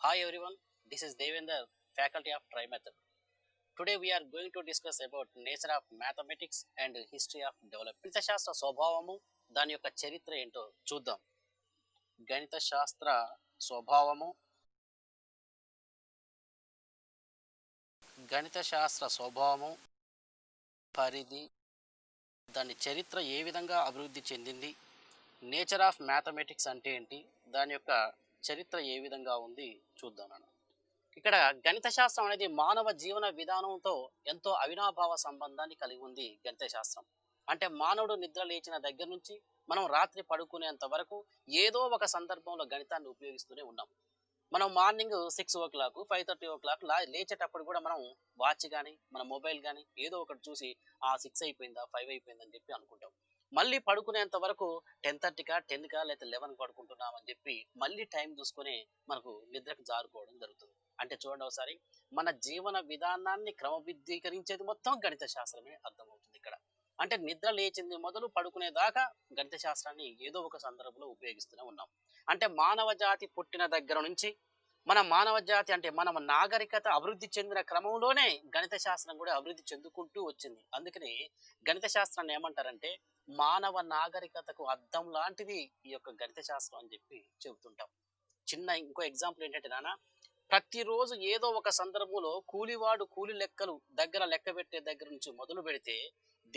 Hi everyone, this is Devender, faculty of Trimethod. Today we are going to discuss about nature of mathematics and history of development. గణిత శాస్త్ర స్వభావము దాని యొక్క చరిత్ర ఏంటో చూద్దాం. గణిత శాస్త్ర స్వభావము గణిత శాస్త్ర స్వభావము పరిధి దాని చరిత్ర ఏ విధంగా అభివృద్ధి చెందింది, నేచర్ ఆఫ్ మ్యాథమెటిక్స్ అంటే ఏంటి, దాని యొక్క చరిత్ర ఏ విధంగా ఉంది చూద్దాం. ఇక్కడ గణిత శాస్త్రం అనేది మానవ జీవన విధానంతో ఎంతో అవినాభావ సంబంధాన్ని కలిగి ఉంది. గణిత శాస్త్రం అంటే మానవుడు నిద్ర లేచిన దగ్గర నుంచి మనం రాత్రి పడుకునేంత వరకు ఏదో ఒక సందర్భంలో గణితాన్ని ఉపయోగిస్తూనే ఉన్నాం. మనం మార్నింగ్ 6 o'clock 5:30 o'clock లేచేటప్పుడు కూడా మనం వాచ్ కానీ మన మొబైల్ కానీ ఏదో ఒకటి చూసి 6 అయిపోయిందా 5 అయిపోయిందా అని చెప్పి అనుకుంటాం. మళ్ళీ పడుకునేంత వరకు 10:30కా 10కా లేదా 11 పడుకుంటున్నాం అని చెప్పి మళ్ళీ టైం చూసుకొని మనకు నిద్రకు జారుకోవడం జరుగుతుంది. అంటే చూడండి ఒకసారి, మన జీవన విధానాన్ని క్రమబద్ధీకరించేది మొత్తం గణిత శాస్త్రమే అర్థమవుతుంది ఇక్కడ. అంటే నిద్ర లేచింది మొదలు పడుకునేదాకా గణిత శాస్త్రాన్ని ఏదో ఒక సందర్భంలో ఉపయోగిస్తూనే ఉన్నాం. అంటే మానవ జాతి పుట్టిన దగ్గర నుంచి మన మానవ జాతి అంటే మన నాగరికత అభివృద్ధి చెందిన క్రమంలోనే గణిత శాస్త్రం కూడా అభివృద్ధి చెందుకుంటూ వచ్చింది. అందుకని గణిత శాస్త్రాన్ని ఏమంటారంటే మానవ నాగరికతకు అద్దం లాంటిది ఈ యొక్క గణిత శాస్త్రం అని చెప్పి చెబుతుంటాం. చిన్న ఇంకో ఎగ్జాంపుల్ ఏంటంటే నాన్న, ప్రతిరోజు ఏదో ఒక సందర్భంలో కూలివాడు కూలి లెక్కలు లెక్క పెట్టే దగ్గర నుంచి మొదలు పెడితే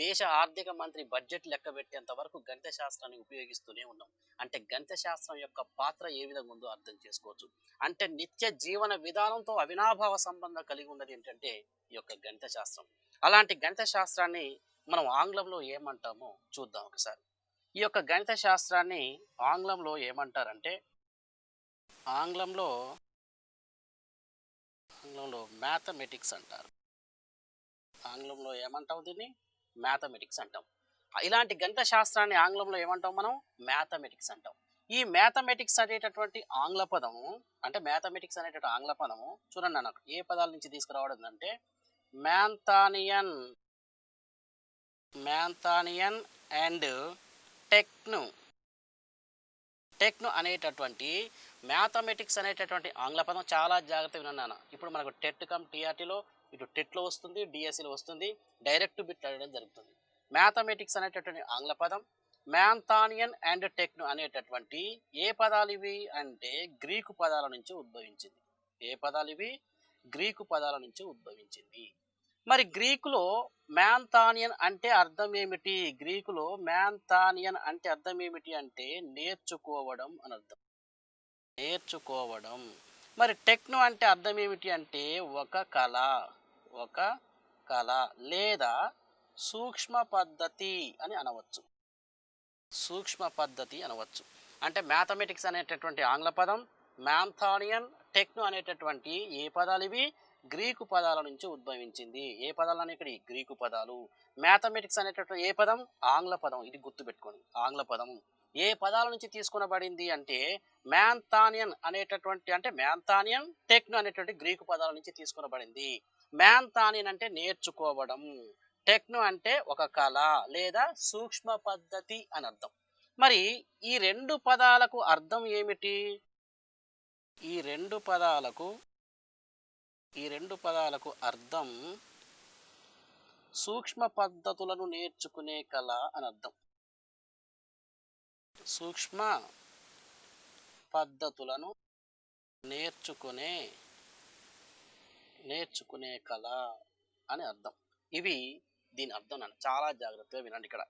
దేశ ఆర్థిక మంత్రి బడ్జెట్ లెక్క పెట్టేంత వరకు గణిత శాస్త్రాన్ని ఉపయోగిస్తూనే ఉన్నాం. అంటే గణిత శాస్త్రం యొక్క పాత్ర ఏ విధంగా ఉందో అర్థం చేసుకోవచ్చు. అంటే నిత్య జీవన విధానంతో అవినాభావ సంబంధం కలిగి ఉన్నది ఏంటంటే ఈ యొక్క గణిత శాస్త్రం. అలాంటి గణిత శాస్త్రాన్ని మనం ఆంగ్లంలో ఏమంటామో చూద్దాం ఒకసారి. ఈ యొక్క గణిత శాస్త్రాన్ని ఆంగ్లంలో ఏమంటారంటే ఆంగ్లంలో మ్యాథమెటిక్స్ అంటారు. ఆంగ్లంలో ఏమంటాం? దీన్ని మ్యాథమెటిక్స్ అంటాం. ఇలాంటి గణిత శాస్త్రాన్ని ఆంగ్లంలో ఏమంటాం? మనం మ్యాథమెటిక్స్ అంటాం. ఈ మ్యాథమెటిక్స్ అనేటటువంటి ఆంగ్ల పదము అంటే మ్యాథమెటిక్స్ అనేటటువంటి ఆంగ్ల పదము చూడండి నాకు ఏ పదాల నుంచి తీసుకురావడం అంటే మ్యాంథానియన్ అండ్ టెక్ను అనేటటువంటి మ్యాథమెటిక్స్ అనేటటువంటి ఆంగ్ల పదం చాలా జాగ్రత్తగా విన్నాను. ఇప్పుడు మనకు టెట్ కమ్ టీఆర్టీలో ఇటు టెట్లో వస్తుంది, డిఎస్సిలో వస్తుంది, డైరెక్ట్ బిట్ అడగడం జరుగుతుంది. మ్యాథమెటిక్స్ అనేటటువంటి ఆంగ్ల పదం మ్యాంథానియన్ అండ్ టెక్ను అనేటటువంటి ఏ పదాలు ఇవి అంటే గ్రీకు పదాల నుంచి ఉద్భవించింది. ఏ పదాలు ఇవి? గ్రీకు పదాల నుంచి ఉద్భవించింది. మరి గ్రీకులో మ్యాంథానియన్ అంటే అర్థం ఏమిటి? గ్రీకులో మ్యాంథానియన్ అంటే అర్థం ఏమిటి అంటే నేర్చుకోవడం అని అర్థం. నేర్చుకోవడం. మరి టెక్నో అంటే అర్థం ఏమిటి అంటే ఒక కళ లేదా సూక్ష్మ పద్ధతి అని అనవచ్చు. సూక్ష్మ పద్ధతి అనవచ్చు. అంటే మ్యాథమెటిక్స్ అనేటటువంటి ఆంగ్ల పదం మ్యాంథానియన్, టెక్నో అనేటటువంటి ఏ పదాలు ఇవి? గ్రీకు పదాల నుంచి ఉద్భవించింది. ఏ పదాలు అని ఇక్కడ గ్రీకు పదాలు. మ్యాథమెటిక్స్ అనేటటువంటి ఏ పదం? ఆంగ్ల పదం. ఇది గుర్తుపెట్టుకోండి, ఆంగ్ల పదం. ఏ పదాల నుంచి తీసుకునబడింది అంటే మ్యాంథానియన్ అనేటటువంటి అంటే మ్యాంథానియన్, టెక్నో అనేటువంటి గ్రీకు పదాల నుంచి తీసుకునబడింది. మ్యాంథానియన్ అంటే నేర్చుకోవడం, టెక్నో అంటే ఒక కళ లేదా సూక్ష్మ పద్ధతి అని అర్థం. మరి ఈ రెండు పదాలకు అర్థం ఏమిటి? ఈ రెండు పదాలకు అర్థం సూక్ష్మ పద్ధతులను నేర్చుకునే కళ అని అర్థం. సూక్ష్మ పద్ధతులను నేర్చుకునే కళ అని అర్థం. ఇవి దీని అర్థం నన్ను చాలా జాగ్రత్తగా వినండి. ఇక్కడ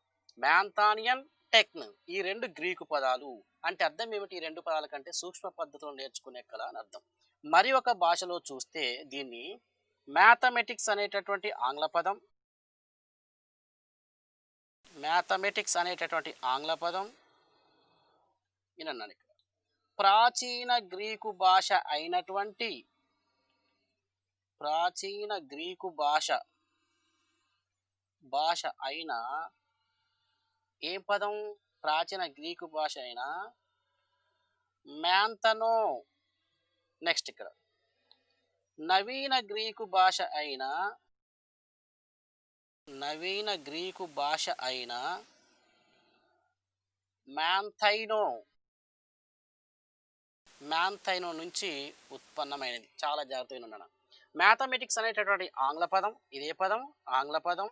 మ్యాంథానియన్, టెక్ను ఈ రెండు గ్రీకు పదాలు అంటే అర్థం ఏమిటి? ఈ రెండు పదాల కంటే సూక్ష్మ పద్ధతులను నేర్చుకునే కళ అని అర్థం. మరి ఒక భాషలో చూస్తే దీన్ని మ్యాథమెటిక్స్ అనేటటువంటి ఆంగ్ల పదం వినన్నాను. ఇక్కడ ప్రాచీన గ్రీకు భాష అయిన ఏ పదం? ప్రాచీన గ్రీకు భాష అయిన మ్యాంథనో. నెక్స్ట్ ఇక్కడ నవీన గ్రీకు భాష అయిన మ్యాంథైనో. మ్యాంథైనో నుంచి ఉత్పన్నమైనది. చాలా జాగ్రత్తగా వినండి. మ్యాథమెటిక్స్ అనేటటువంటి ఆంగ్ల పదం, ఇదే పదం ఆంగ్ల పదం,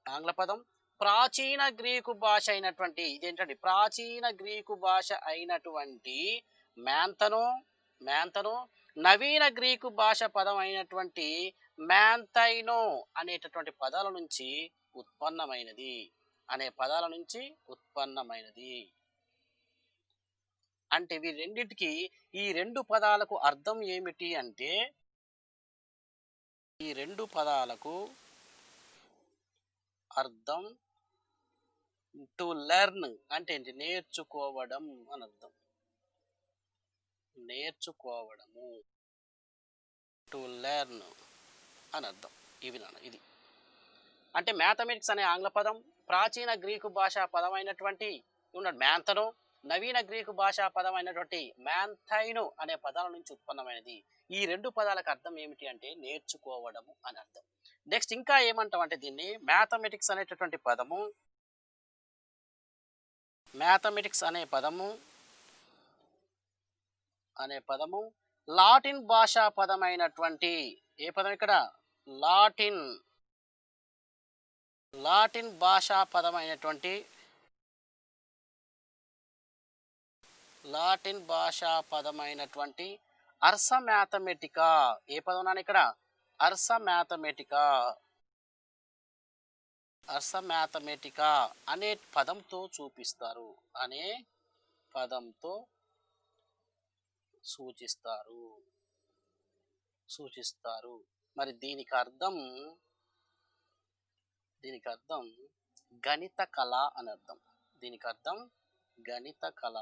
ఆంగ్ల పదం ప్రాచీన గ్రీకు భాష అయినటువంటి ఇదేంటండి ప్రాచీన గ్రీకు భాష అయినటువంటి మ్యాంథనో మ్యాంథనో నవీన గ్రీకు భాష పదం అయినటువంటి మ్యాంథైనో అనేటటువంటి పదాల నుంచి ఉత్పన్నమైనది అనే పదాల నుంచి ఉత్పన్నమైనది. అంటే ఇవి రెండిటికి ఈ రెండు పదాలకు అర్థం ఏమిటి అంటే ఈ రెండు పదాలకు అర్థం టు లెర్న్ అంటే ఏంటి నేర్చుకోవడం అని అర్థం. నేర్చుకోవడము టు లెర్న్ అని అర్థం. ఇవి నాన్న ఇది అంటే మ్యాథమెటిక్స్ అనే ఆంగ్ల పదం ప్రాచీన గ్రీకు భాషా పదమైనటువంటి ఉన్నాడు మ్యాంథనో, నవీన గ్రీకు భాషా పదమైనటువంటి మ్యాంథైనో అనే పదాల నుంచి ఉత్పన్నమైనది. ఈ రెండు పదాలకు అర్థం ఏమిటి అంటే నేర్చుకోవడము అని అర్థం. నెక్స్ట్ ఇంకా ఏమంటాం అంటే దీన్ని మ్యాథమెటిక్స్ అనేటటువంటి పదము మ్యాథమెటిక్స్ అనే పదము లాటిన్ భాషా పదమైనటువంటి ఏ పదం ఇక్కడ లాటిన్ భాషా పదమైనటువంటి అర్స మ్యాథమెటికా ఏ పదం నాన్న ఇక్కడ అర్స మ్యాథమెటికా అనే పదంతో చూపిస్తారు అనే పదంతో సూచిస్తారు. మరి దీనికి అర్థం గణిత కళ అని అర్థం. దీనికి అర్థం గణిత కళ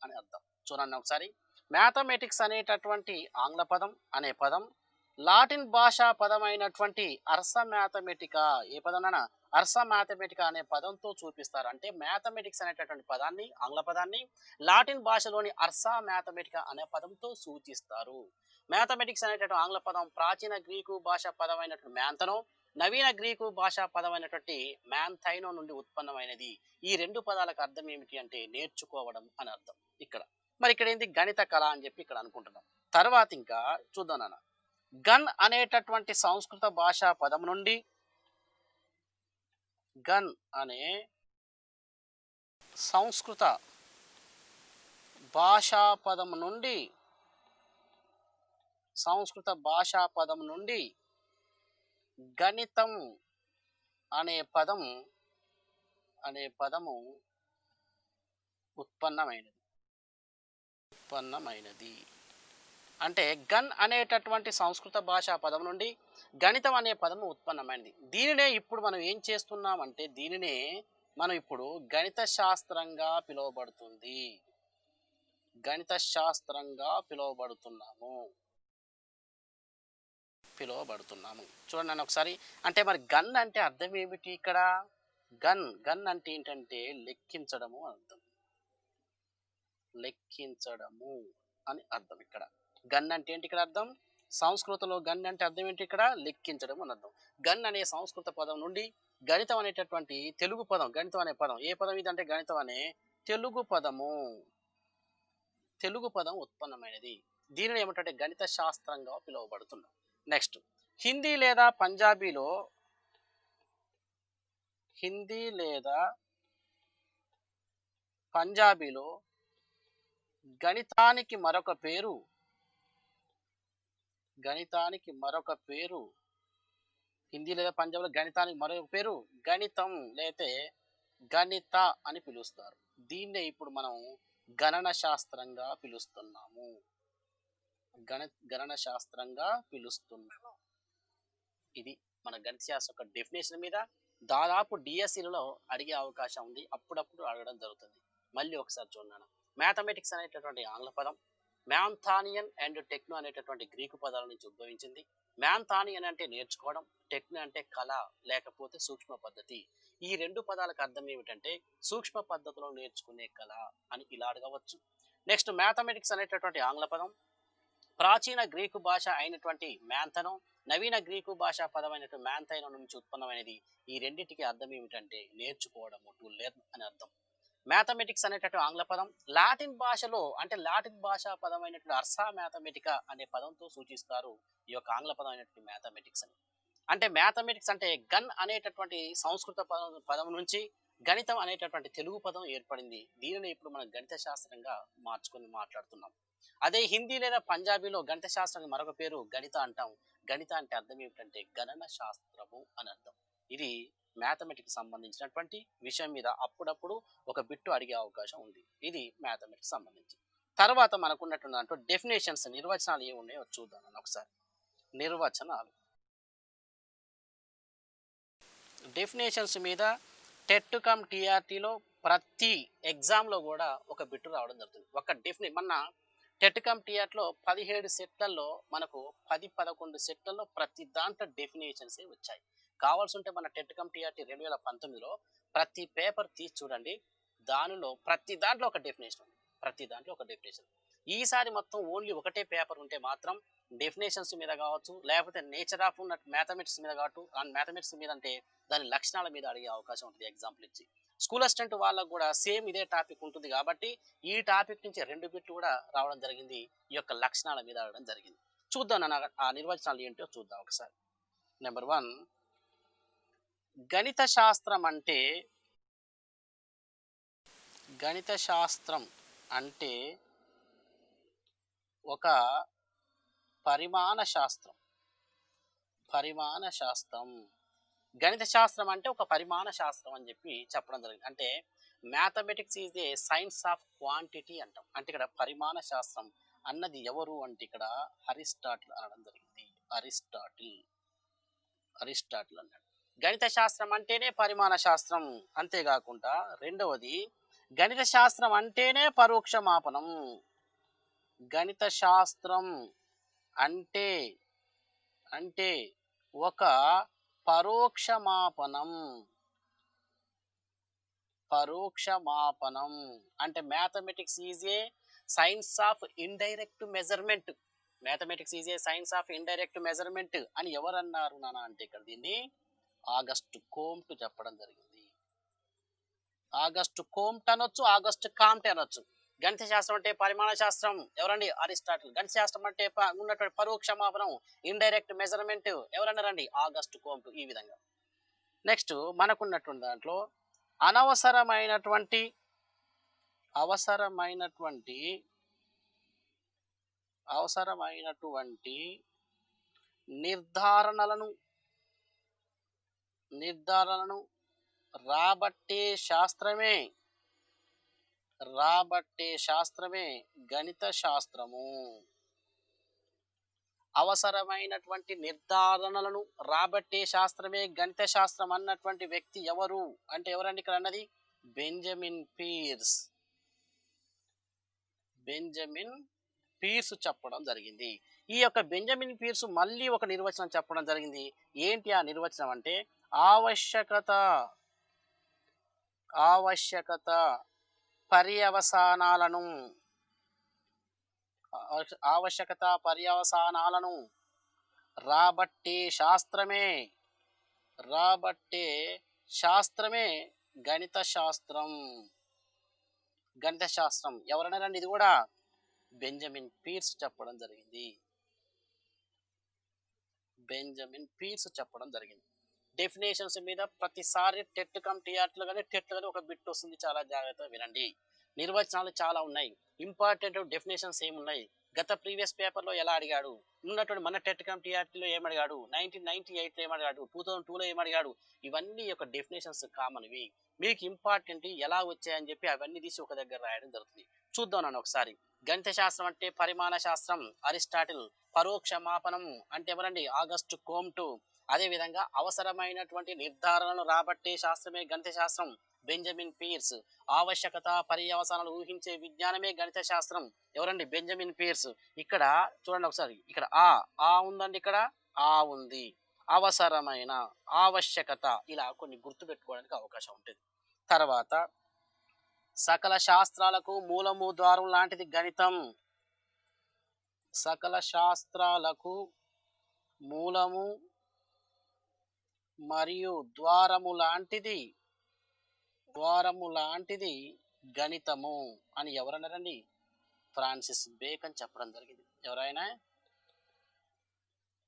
అని అర్థం. చూడండి ఒకసారి మ్యాథమెటిక్స్ అనేటటువంటి ఆంగ్ల పదం అనే పదం లాటిన్ భాషా పదమైనటువంటి అర్స మ్యాథమెటికా ఏ పదం అర్స మ్యాథమెటికా అనే పదంతో చూపిస్తారు. అంటే మ్యాథమెటిక్స్ అనేటటువంటి పదాన్ని ఆంగ్ల పదాన్ని లాటిన్ భాషలోని అర్స మ్యాథమెటికా అనే పదంతో సూచిస్తారు. మ్యాథమెటిక్స్ అనేటటువంటి ఆంగ్ల పదం ప్రాచీన గ్రీకు భాషా పదమైనటువంటి మ్యాంథనో, నవీన గ్రీకు భాషా పదమైనటువంటి మ్యాంథైనో నుండి ఉత్పన్నమైనది. ఈ రెండు పదాలకు అర్థం ఏమిటి అంటే నేర్చుకోవడం అని అర్థం. మరి ఇక్కడ ఏంటి గణిత కళ అని చెప్పి ఇక్కడ అనుకుంటున్నాం. తర్వాత ఇంకా చూద్దాం నాన్న. గన్ అనేటటువంటి సంస్కృత భాషా పదం నుండి గన్ అనే సంస్కృత భాషా పదం నుండి గణితం అనే పదము ఉత్పన్నమైనది. అంటే గన్ అనేటటువంటి సంస్కృత భాషా పదం నుండి గణితం అనే పదము ఉత్పన్నమైనది. దీనినే ఇప్పుడు మనం ఏం చేస్తున్నామంటే దీనినే మనం ఇప్పుడు గణిత శాస్త్రంగా పిలువబడుతుంది. పిలువబడుతున్నాము. చూడండి నన్ను ఒకసారి. అంటే మరి గన్ అంటే అర్థం ఏమిటి ఇక్కడ? గన్ అంటే ఏంటంటే లెక్కించడము అర్థం. లెక్కించడము అని అర్థం ఇక్కడ. గన్ అంటే ఏంటి ఇక్కడ అర్థం? సంస్కృతంలో గన్ అంటే అర్థం ఏంటి ఇక్కడ? లెక్కించడం అని అర్థం. గన్ అనే సంస్కృత పదం నుండి గణితం అనేటటువంటి తెలుగు పదం, గణితం అనే పదం ఏ పదం ఇది అంటే గణితం అనే తెలుగు పదం ఉత్పన్నమైనది. దీనిని ఏమంటే గణిత శాస్త్రంగా పిలువబడుతున్నాం. నెక్స్ట్ హిందీ లేదా పంజాబీలో గణితానికి మరొక పేరు హిందీ లేదా పంజాబ్లో గణితానికి మరొక పేరు గణితం లేతే గణిత అని పిలుస్తారు. దీన్నే ఇప్పుడు మనం గణన శాస్త్రంగా పిలుస్తున్నాము. ఇది మన గణిత శాస్త్రం యొక్క డెఫినేషన్ మీద దాదాపు డిఎస్సిలలో అడిగే అవకాశం ఉంది. అప్పుడప్పుడు అడగడం జరుగుతుంది. మళ్ళీ ఒకసారి చూడండి. మ్యాథమెటిక్స్ అనేటటువంటి ఆంగ్ల పదం మ్యాంథానియన్ అండ్ టెక్నో అనేటటువంటి గ్రీకు పదాల నుంచి ఉద్భవించింది. మ్యాంథానియన్ అంటే నేర్చుకోవడం, టెక్నో అంటే కళ లేకపోతే సూక్ష్మ పద్ధతి. ఈ రెండు పదాలకు అర్థం ఏమిటంటే సూక్ష్మ పద్ధతిలో నేర్చుకునే కళ అని ఇలా అడగవచ్చు. నెక్స్ట్ మ్యాథమెటిక్స్ అనేటటువంటి ఆంగ్ల పదం ప్రాచీన గ్రీకు భాష అయినటువంటి మ్యాంథనో, నవీన గ్రీకు భాషా పదమైనటువంటి మ్యాంథైనో నుంచి ఉత్పన్నమైనది. ఈ రెండింటికి అర్థం ఏమిటంటే నేర్చుకోవడము, టు లెర్న్ అని అర్థం. మ్యాథమెటిక్స్ అనేటటువంటి ఆంగ్ల పదం లాటిన్ భాషలో అంటే లాటిన్ భాషా పదమైనటువంటి అర్సా మ్యాథమెటికా అనే పదంతో సూచిస్తారు ఈ యొక్క ఆంగ్ల పదం అయినటువంటి మ్యాథమెటిక్స్ అని. అంటే మ్యాథమెటిక్స్ అంటే గన్ అనేటటువంటి సంస్కృత పదం నుంచి గణితం అనేటటువంటి తెలుగు పదం ఏర్పడింది. దీనిని ఇప్పుడు మనం గణిత శాస్త్రంగా మార్చుకొని మాట్లాడుతున్నాం. అదే హిందీ లేదా పంజాబీలో గణిత శాస్త్రానికి మరొక పేరు గణిత అంటాం. గణిత అంటే అర్థం ఏమిటంటే గణన శాస్త్రము అని అర్థం. ఇది మ్యాథమెటిక్స్ సంబంధించినటువంటి విషయం మీద అప్పుడప్పుడు ఒక బిట్టు అడిగే అవకాశం ఉంది. ఇది మ్యాథమెటిక్స్ సంబంధించి. తర్వాత మనకున్నటువంటి దాంట్లో డెఫినేషన్స్ నిర్వచనాలు ఏమి ఉన్నాయో చూద్దాం ఒకసారి. నిర్వచనాలు డెఫినేషన్స్ మీద టెట్ కమ్ టీఆర్టీలో ప్రతి ఎగ్జామ్లో కూడా ఒక బిట్టు రావడం జరుగుతుంది. ఒక మన టెట్ కమ్ టీఆర్టీలో 17 సెట్లలో మనకు 10-11 సెట్లలో ప్రతి దాంట్లో డెఫినేషన్స్ వచ్చాయి. కావాల్సి ఉంటే మన టెట్ కమ్ టీఆర్టీ 2019లో ప్రతి పేపర్ తీసి చూడండి, దానిలో ప్రతి దాంట్లో ఒక డెఫినేషన్ ఉంది. ప్రతి దాంట్లో ఒక డెఫినేషన్. ఈసారి మొత్తం ఓన్లీ ఒకటే పేపర్ ఉంటే మాత్రం డెఫినేషన్స్ మీద కావచ్చు, లేకపోతే నేచర్ ఆఫ్ ఉన్న మ్యాథమెటిక్స్ మీద కావచ్చు. మ్యాథమెటిక్స్ మీద అంటే దాని లక్షణాల మీద అడిగే అవకాశం ఉంటుంది ఎగ్జాంపుల్ ఇచ్చి. స్కూల్ అసిస్టెంట్ వాళ్ళకు కూడా సేమ్ ఇదే టాపిక్ ఉంటుంది కాబట్టి ఈ టాపిక్ నుంచి 2 బిట్లు కూడా రావడం జరిగింది. ఈ యొక్క లక్షణాల మీద అడగడం జరిగింది. చూద్దాం ఆ నిర్వచనాలు ఏంటో చూద్దాం ఒకసారి. నెంబర్ 1, గణిత శాస్త్రం అంటే ఒక పరిమాణ శాస్త్రం. గణిత శాస్త్రం అంటే ఒక పరిమాణ శాస్త్రం అని చెప్పడం జరిగింది. అంటే mathematics is a science of quantity అంటాం. అంటే ఇక్కడ పరిమాణ శాస్త్రం అన్నది ఎవరు అంటే ఇక్కడ అరిస్టాటిల్ అనడం జరిగింది. అరిస్టాటిల్ అన్నాడు. గణిత శాస్త్రం అంటేనే పరిమాణ శాస్త్రం. అంతేకాకుండా రెండవది గణిత శాస్త్రం అంటేనే పరోక్ష మాపనం. గణిత శాస్త్రం అంటే ఒక పరోక్ష మాపనం. అంటే mathematics is a science of indirect measurement అని ఎవరన్నారు నాన్న అంటే ఇక్కడ దీన్ని ఆగస్ట్ కోమ్ట్ చెప్పడం జరిగింది. ఆగస్ట్ కోమ్ట్ అనొచ్చు, ఆగస్ట్ కామ్ట్ అనొచ్చు. గణిత శాస్త్రం అంటే పరిమాణ శాస్త్రం ఎవరండి? అరిస్టాటిల్. గణిత శాస్త్రం అంటే ఉన్నటువంటి పరోక్ష మాపనం, ఇండైరెక్ట్ మెజర్మెంట్ ఎవరన్నారండి? ఆగస్ట్ కోమ్ట్. ఈ విధంగా నెక్స్ట్ మనకున్నటువంటి దాంట్లో అవసరమైనటువంటి నిర్ధారణలను రాబట్టే శాస్త్రమే గణిత శాస్త్రము. అవసరమైనటువంటి నిర్ధారణలను రాబట్టే శాస్త్రమే గణిత శాస్త్రం అన్నటువంటి వ్యక్తి ఎవరు అంటే ఎవరండి ఇక్కడ అన్నది? బెంజమిన్ పీర్స్ చెప్పడం జరిగింది. ఈ యొక్క బెంజమిన్ పీర్స్ మళ్ళీ ఒక నిర్వచనం చెప్పడం జరిగింది. ఏంటి ఆ నిర్వచనం అంటే ఆవశ్యకత పర్యవసానాలను రాబట్టే శాస్త్రమే గణిత శాస్త్రం. ఎవరన్నారండి? ఇది కూడా బెంజమిన్ పీర్స్ చెప్పడం జరిగింది. డెఫినేషన్స్ మీద ప్రతిసారి టెట్ కమ్ టీఆర్టీలో కానీ ఒక బిట్ వస్తుంది. చాలా జాగ్రత్తగా వినండి. నిర్వచనాలు చాలా ఉన్నాయి. ఇంపార్టెంట్ డెఫినేషన్స్ ఏమున్నాయి, గత ప్రీవియస్ పేపర్లో ఎలా అడిగాడు, ఉన్నటువంటి మన టెట్ కమ్ టీఆర్టీలో ఏమడిగాడు, 1998లో ఏమడిగాడు, 2002లో ఏమడిగాడు, ఇవన్నీ యొక్క డెఫినేషన్స్ కామన్వి. మీకు ఇంపార్టెంట్ ఎలా వచ్చాయని చెప్పి అవన్నీ తీసి ఒక దగ్గర రాయడం జరుగుతుంది. చూద్దాం నన్ను ఒకసారి. గణిత శాస్త్రం అంటే పరిమాణ శాస్త్రం అరిస్టాటిల్. పరోక్ష మాపనం అంటే ఎవరండి? ఆగస్ట్ కోమ్ట్. అదేవిధంగా అవసరమైనటువంటి నిర్ధారణను రాబట్టే శాస్త్రమే గణిత శాస్త్రం బెంజమిన్ పీర్స్. ఆవశ్యకత పర్యవసానాలు ఊహించే విజ్ఞానమే గణిత శాస్త్రం ఎవరండి? Benjamin peers. ఇక్కడ చూడండి ఒకసారి, ఇక్కడ ఆ ఉందండి, ఇక్కడ ఆ ఉంది. అవసరమైన, ఆవశ్యకత, ఇలా కొన్ని గుర్తుపెట్టుకోవడానికి అవకాశం ఉంటుంది. తర్వాత సకల శాస్త్రాలకు మూలము ద్వారం లాంటిది గణితం. సకల శాస్త్రాలకు మూలము మరియు ద్వారము లాంటిది గణితము అని ఎవరన్నారండి? ఫ్రాన్సిస్ బేకన్ చెప్పడం జరిగింది. ఎవరైనా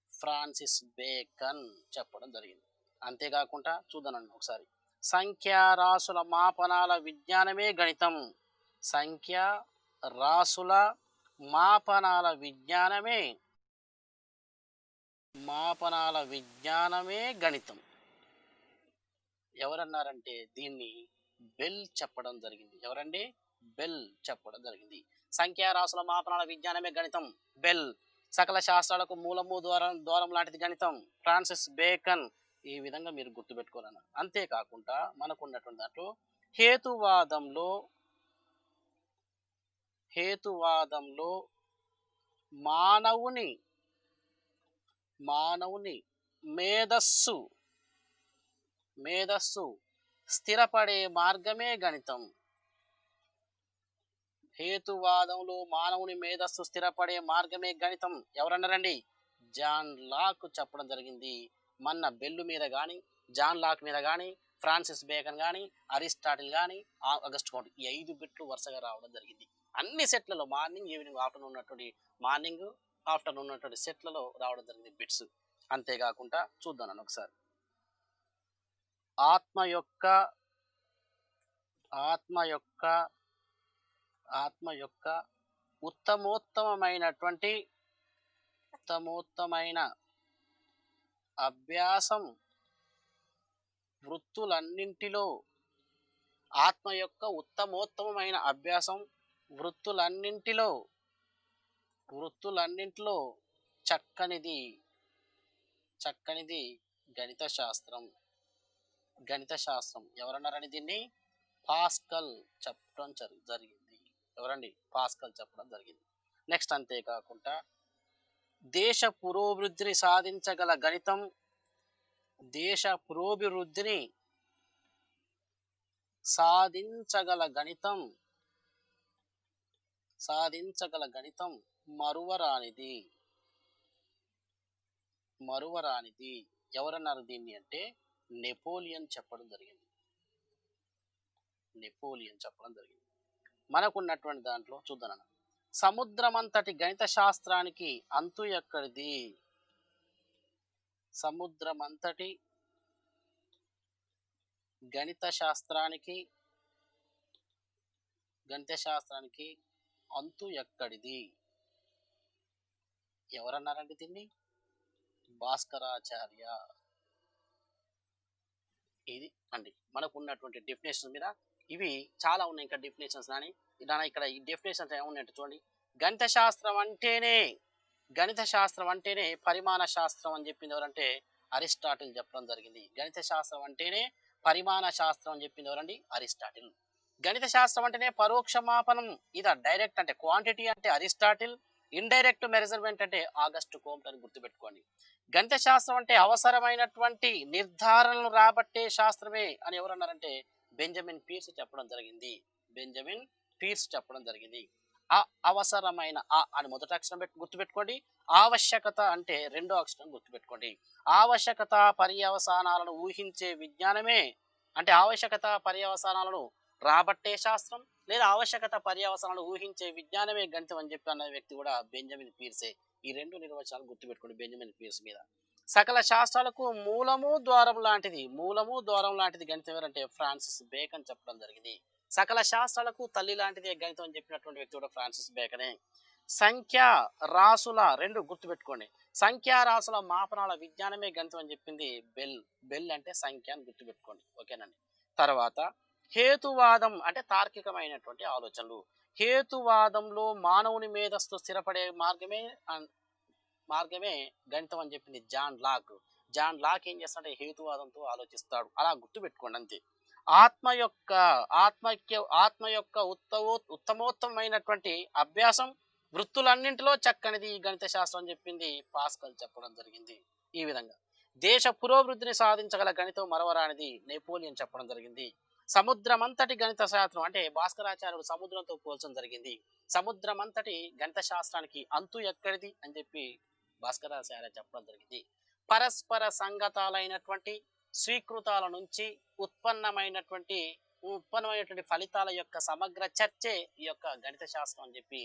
ఫ్రాన్సిస్ బేకన్ చెప్పడం జరిగింది. అంతేకాకుండా చూద్దానండి ఒకసారి. సంఖ్యా రాసుల మాపనాల విజ్ఞానమే గణితం. సంఖ్య రాసుల మాపనాల విజ్ఞానమే గణితం. ఎవరన్నారంటే దీన్ని బెల్ చెప్పడం జరిగింది. ఎవరండి? బెల్ చెప్పడం జరిగింది. సంఖ్యా రాసుల మాపనాల విజ్ఞానమే గణితం, బెల్. సకల శాస్త్రాలకు మూలము ద్వారం లాంటిది గణితం, ఫ్రాన్సిస్ బేకన్. ఈ విధంగా మీరు గుర్తుపెట్టుకోవాలన్నారు. అంతేకాకుండా మనకున్నటువంటి దాంట్లో హేతువాదంలో మానవుని మేధస్సు స్థిరపడే మార్గమే గణితం. హేతువాదంలో మానవుని మేధస్సు స్థిరపడే మార్గమే గణితం. ఎవరన్నారండి? జాన్ లాక్ చెప్పడం జరిగింది. మన బెల్లు మీద కానీ, జాన్ లాక్ మీద కానీ, ఫ్రాన్సిస్ బేకన్ కానీ, అరిస్టాటిల్ కానీ, ఆగస్ట్ కౌంట్, ఈ 5 బిట్లు వరుసగా రావడం జరిగింది. అన్ని సెట్లలో మార్నింగ్, ఈవినింగ్, ఆఫ్టర్నూన్ ఉన్నటువంటి సెట్లలో రావడం జరిగింది బిట్స్. అంతేకాకుండా చూద్దాం ఒకసారి. ఆత్మ యొక్క ఉత్తమోత్తమైన అభ్యాసం వృత్తులన్నింటిలో ఆత్మ యొక్క ఉత్తమోత్తమైన అభ్యాసం వృత్తులన్నింటిలో చక్కనిది గణిత శాస్త్రం. ఎవరన్నారని దీన్ని? పాస్కల్ చెప్పడం జరిగింది. ఎవరండి? పాస్కల్ చెప్పడం జరిగింది. నెక్స్ట్ అంతేకాకుండా దేశ పురోభివృద్ధిని సాధించగల గణితం మరువరానిది. ఎవరన్నారు దీన్ని అంటే నెపోలియన్ చెప్పడం జరిగింది. మనకున్నటువంటి దాంట్లో చూద్దాం. సముద్రమంతటి గణిత శాస్త్రానికి అంతు ఎక్కడిది? సముద్రమంతటి గణిత శాస్త్రానికి అంతు ఎక్కడిది? ఎవరన్నారండి దీన్ని? భాస్కరాచార్య. ఇది అండి మనకు ఉన్నటువంటి డెఫినేషన్ మీద. ఇవి చాలా ఉన్నాయి ఇంకా డెఫినేషన్స్. కానీ ఇక్కడ ఈ డెఫినేషన్స్ ఏమున్నాయంటే చూడండి. గణిత శాస్త్రం అంటేనే పరిమాణ శాస్త్రం అని చెప్పింది ఎవరంటే అరిస్టాటిల్ చెప్పడం జరిగింది. గణిత శాస్త్రం అంటేనే పరిమాణ శాస్త్రం అని చెప్పింది ఎవరండి? అరిస్టాటిల్. గణిత శాస్త్రం అంటేనే పరోక్ష మాపనం. ఇది డైరెక్ట్ అంటే క్వాంటిటీ అంటే అరిస్టాటిల్, ఇండైరెక్ట్ మెజర్మెంట్ అంటే ఆగస్ట్ కోమ్ట్ అని గుర్తుపెట్టుకోండి. గణిత శాస్త్రం అంటే అవసరమైనటువంటి నిర్ధారణలు రాబట్టే శాస్త్రమే అని ఎవరన్నారంటే బెంజమిన్ పీర్స్ చెప్పడం జరిగింది. అవసరమైన అని మొదటి అక్షరం గుర్తుపెట్టుకోండి. ఆవశ్యకత అంటే రెండో అక్షరం గుర్తుపెట్టుకోండి. ఆవశ్యకత పర్యవసానాలను ఊహించే విజ్ఞానమే అంటే ఆవశ్యకత పర్యవసానాలను రాబట్టే శాస్త్రం, లేదా ఆవశ్యకత పర్యవసానాలు ఊహించే విజ్ఞానమే గణితం అని చెప్పి అన్న వ్యక్తి కూడా బెంజమిన్ పీర్సే. ఈ 2 నిర్వచనాలు గుర్తుపెట్టుకోండి బెంజమిన్ పీర్స్ మీద. సకల శాస్త్రాలకు మూలము ద్వారం లాంటిది గణితం ఎవరంటే ఫ్రాన్సిస్ బేకన్ చెప్పడం జరిగింది. సకల శాస్త్రాలకు తల్లి లాంటిది గణితం అని చెప్పినటువంటి వ్యక్తి కూడా ఫ్రాన్సిస్ బేకనే. సంఖ్యా రాసుల 2 గుర్తుపెట్టుకోండి. సంఖ్యా రాసుల మాపనాల విజ్ఞానమే గణితం అని చెప్పింది బెల్ అంటే సంఖ్య అని గుర్తుపెట్టుకోండి. ఓకేనండి. తర్వాత హేతువాదం అంటే తార్కికమైనటువంటి ఆలోచనలు. హేతువాదంలో మానవుని మేధస్సు స్థిరపడే మార్గమే గణితం అని చెప్పింది జాన్ లాక్ ఏం చేస్తాడంటే హేతువాదంతో ఆలోచిస్తాడు. అలా గుర్తుపెట్టుకోండి అంతే. ఆత్మ యొక్క ఉత్తమోత్తమైనటువంటి అభ్యాసం వృత్తులన్నింటిలో చక్కనిది గణిత శాస్త్రం అని చెప్పింది పాస్కల్ చెప్పడం జరిగింది. ఈ విధంగా దేశ పురోభివృద్ధిని సాధించగల గణితం మరవరానిది నెపోలియన్ చెప్పడం జరిగింది. సముద్రమంతటి గణిత శాస్త్రం అంటే భాస్కరాచార్యుడు సముద్రంతో పోల్చడం జరిగింది. సముద్రమంతటి గణిత శాస్త్రానికి అంతు ఎక్కడిది అని చెప్పి భాస్కరాచార్య చెప్పడం జరిగింది. పరస్పర సంగతాలైనటువంటి స్వీకృతాల నుంచి ఉత్పన్నమైనటువంటి ఉత్పన్నమైనటువంటి ఫలితాల యొక్క సమగ్ర చర్చే ఈ యొక్క గణిత శాస్త్రం అని చెప్పి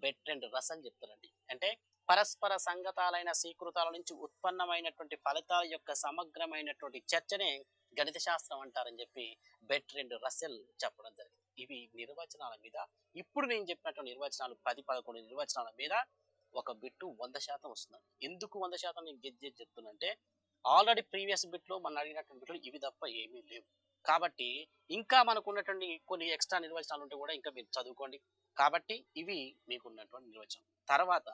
బెర్ట్రాండ్ రస్సెల్ చెప్తారండి. అంటే పరస్పర సంగతాలైన స్వీకృతాల నుంచి ఉత్పన్నమైనటువంటి ఫలితాల యొక్క సమగ్రమైనటువంటి చర్చనే గణిత శాస్త్రం అంటారని చెప్పి బెర్ట్రాండ్ రస్సెల్ చెప్పడం జరిగింది. ఇవి నిర్వచనాల మీద, ఇప్పుడు నేను చెప్పినటువంటి నిర్వచనాలు 10-11 నిర్వచనాల మీద ఒక బిట్టు 100% వస్తుంది. ఎందుకు 100% నేను గెజ్ చెప్తున్నంటే, ఆల్రెడీ ప్రీవియస్ బిట్లో మనం అడిగినటువంటి బిట్లు ఇవి తప్ప ఏమీ లేవు. కాబట్టి ఇంకా మనకు ఉన్నటువంటి కొన్ని ఎక్స్ట్రా నిర్వచనాలు ఉంటే కూడా ఇంకా మీరు చదువుకోండి. కాబట్టి ఇవి మీకు ఉన్నటువంటి నిర్వచనం. తర్వాత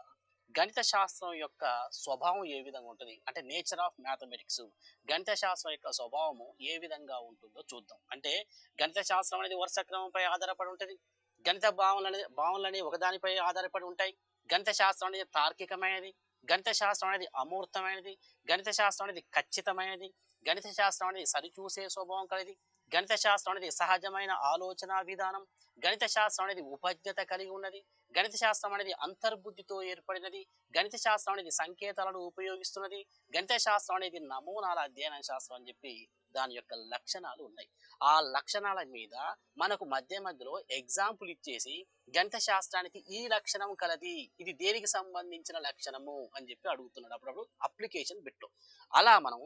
గణిత శాస్త్రం యొక్క స్వభావం ఏ విధంగా ఉంటుంది అంటే నేచర్ ఆఫ్ మ్యాథమెటిక్స్, గణిత శాస్త్రం యొక్క స్వభావము ఏ విధంగా ఉంటుందో చూద్దాం. అంటే గణిత శాస్త్రం అనేది వరుస క్రమంపై ఆధారపడి ఉంటుంది. గణిత భావనలు ఒకదానిపై ఆధారపడి ఉంటాయి. గణిత శాస్త్రం అనేది తార్కికమైనది, గణిత శాస్త్రం అనేది అమూర్తమైనది, గణిత శాస్త్రం అనేది ఖచ్చితమైనది, గణిత శాస్త్రం అనేది సరిచూసే స్వభావం కలిగి, గణిత శాస్త్రం అనేది సహజమైన ఆలోచన విధానం, గణిత శాస్త్రం అనేది ఉపజ్ఞత కలిగి ఉన్నది, గణిత శాస్త్రం అనేది అంతర్బుద్ధితో ఏర్పడినది, గణిత శాస్త్రం అనేది సంకేతాలను ఉపయోగిస్తున్నది, గణిత శాస్త్రం అనేది నమూనాల అధ్యయన శాస్త్రం అని చెప్పి దాని యొక్క లక్షణాలు ఉన్నాయి. ఆ లక్షణాల మీద మనకు మధ్యలో ఎగ్జాంపుల్ ఇచ్చేసి గణిత శాస్త్రానికి ఈ లక్షణం కలది, ఇది దేనికి సంబంధించిన లక్షణము అని చెప్పి అడుగుతున్నాడు అప్పుడప్పుడు అప్లికేషన్ బిట్లో. అలా మనం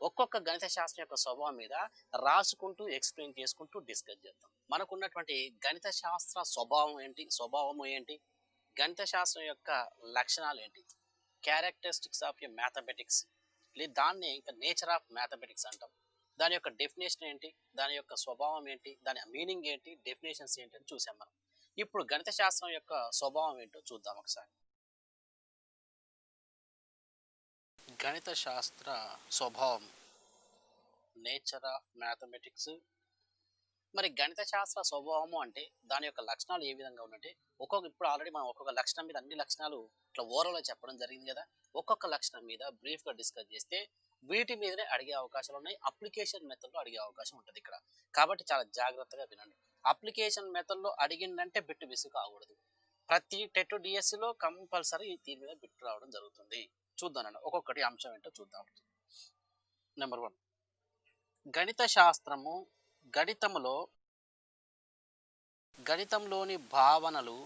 ఒక్కొక్క గణిత శాస్త్రం యొక్క స్వభావం మీద రాసుకుంటూ ఎక్స్ప్లెయిన్ చేసుకుంటూ డిస్కస్ చేద్దాం. మనకున్నటువంటి గణిత శాస్త్ర స్వభావము ఏంటి, గణిత శాస్త్రం యొక్క లక్షణాలు ఏంటి, క్యారెక్టరిస్టిక్స్ ఆఫ్ ఎ మ్యాథమెటిక్స్, దాన్ని ఇంకా నేచర్ ఆఫ్ మ్యాథమెటిక్స్ అంటాం. దాని యొక్క డెఫినేషన్ ఏంటి, దాని యొక్క స్వభావం ఏంటి, దాని మీనింగ్ ఏంటి, డెఫినేషన్స్ ఏంటి అని చూసాం మనం. ఇప్పుడు గణిత శాస్త్రం యొక్క స్వభావం ఏంటో చూద్దాం ఒకసారి. గణిత శాస్త్ర స్వభావం, నేచర్ ఆఫ్ మ్యాథమెటిక్స్. మరి గణిత శాస్త్ర స్వభావము అంటే దాని యొక్క లక్షణాలు ఏ విధంగా ఉన్నట్టే ఇప్పుడు ఆల్రెడీ మనం ఒక్కొక్క లక్షణం మీద అన్ని లక్షణాలు ఇట్లా ఓవరాల్గా చెప్పడం జరిగింది కదా. ఒక్కొక్క లక్షణం మీద బ్రీఫ్గా డిస్కస్ చేస్తే వీటి మీదనే అడిగే అవకాశాలు ఉన్నాయి. అప్లికేషన్ మెథడ్లో అడిగే అవకాశం ఉంటుంది ఇక్కడ. కాబట్టి చాలా జాగ్రత్తగా వినండి. అప్లికేషన్ మెథడ్లో అడిగిందంటే బిట్టు మిస్ కాకూడదు. ప్రతి టెట్ డిఎస్సిలో కంపల్సరీ దీని మీద బిట్టు రావడం జరుగుతుంది. చూద్దాం ఒక్కొక్కటి అంశం ఏంటో చూద్దాం. నెంబర్ 1, గణిత శాస్త్రము గణితంలోని భావనలు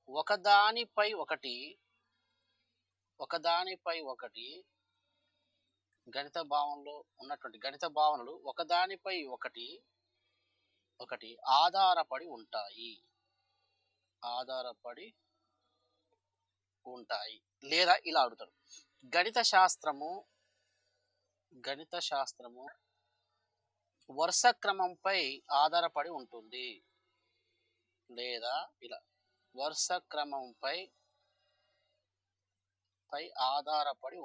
ఒకదానిపై ఒకటి గణిత భావనలో ఉన్నటువంటి గణిత భావనలు ఒకదానిపై ఒకటి ఆధారపడి ఉంటాయి లేదా ఇలా అడుగుతాడు. గణిత శాస్త్రము వరుస క్రమంపై ఆధారపడి ఉంటుంది లేదా ఇలా వరుస క్రమంపై ఆధారపడి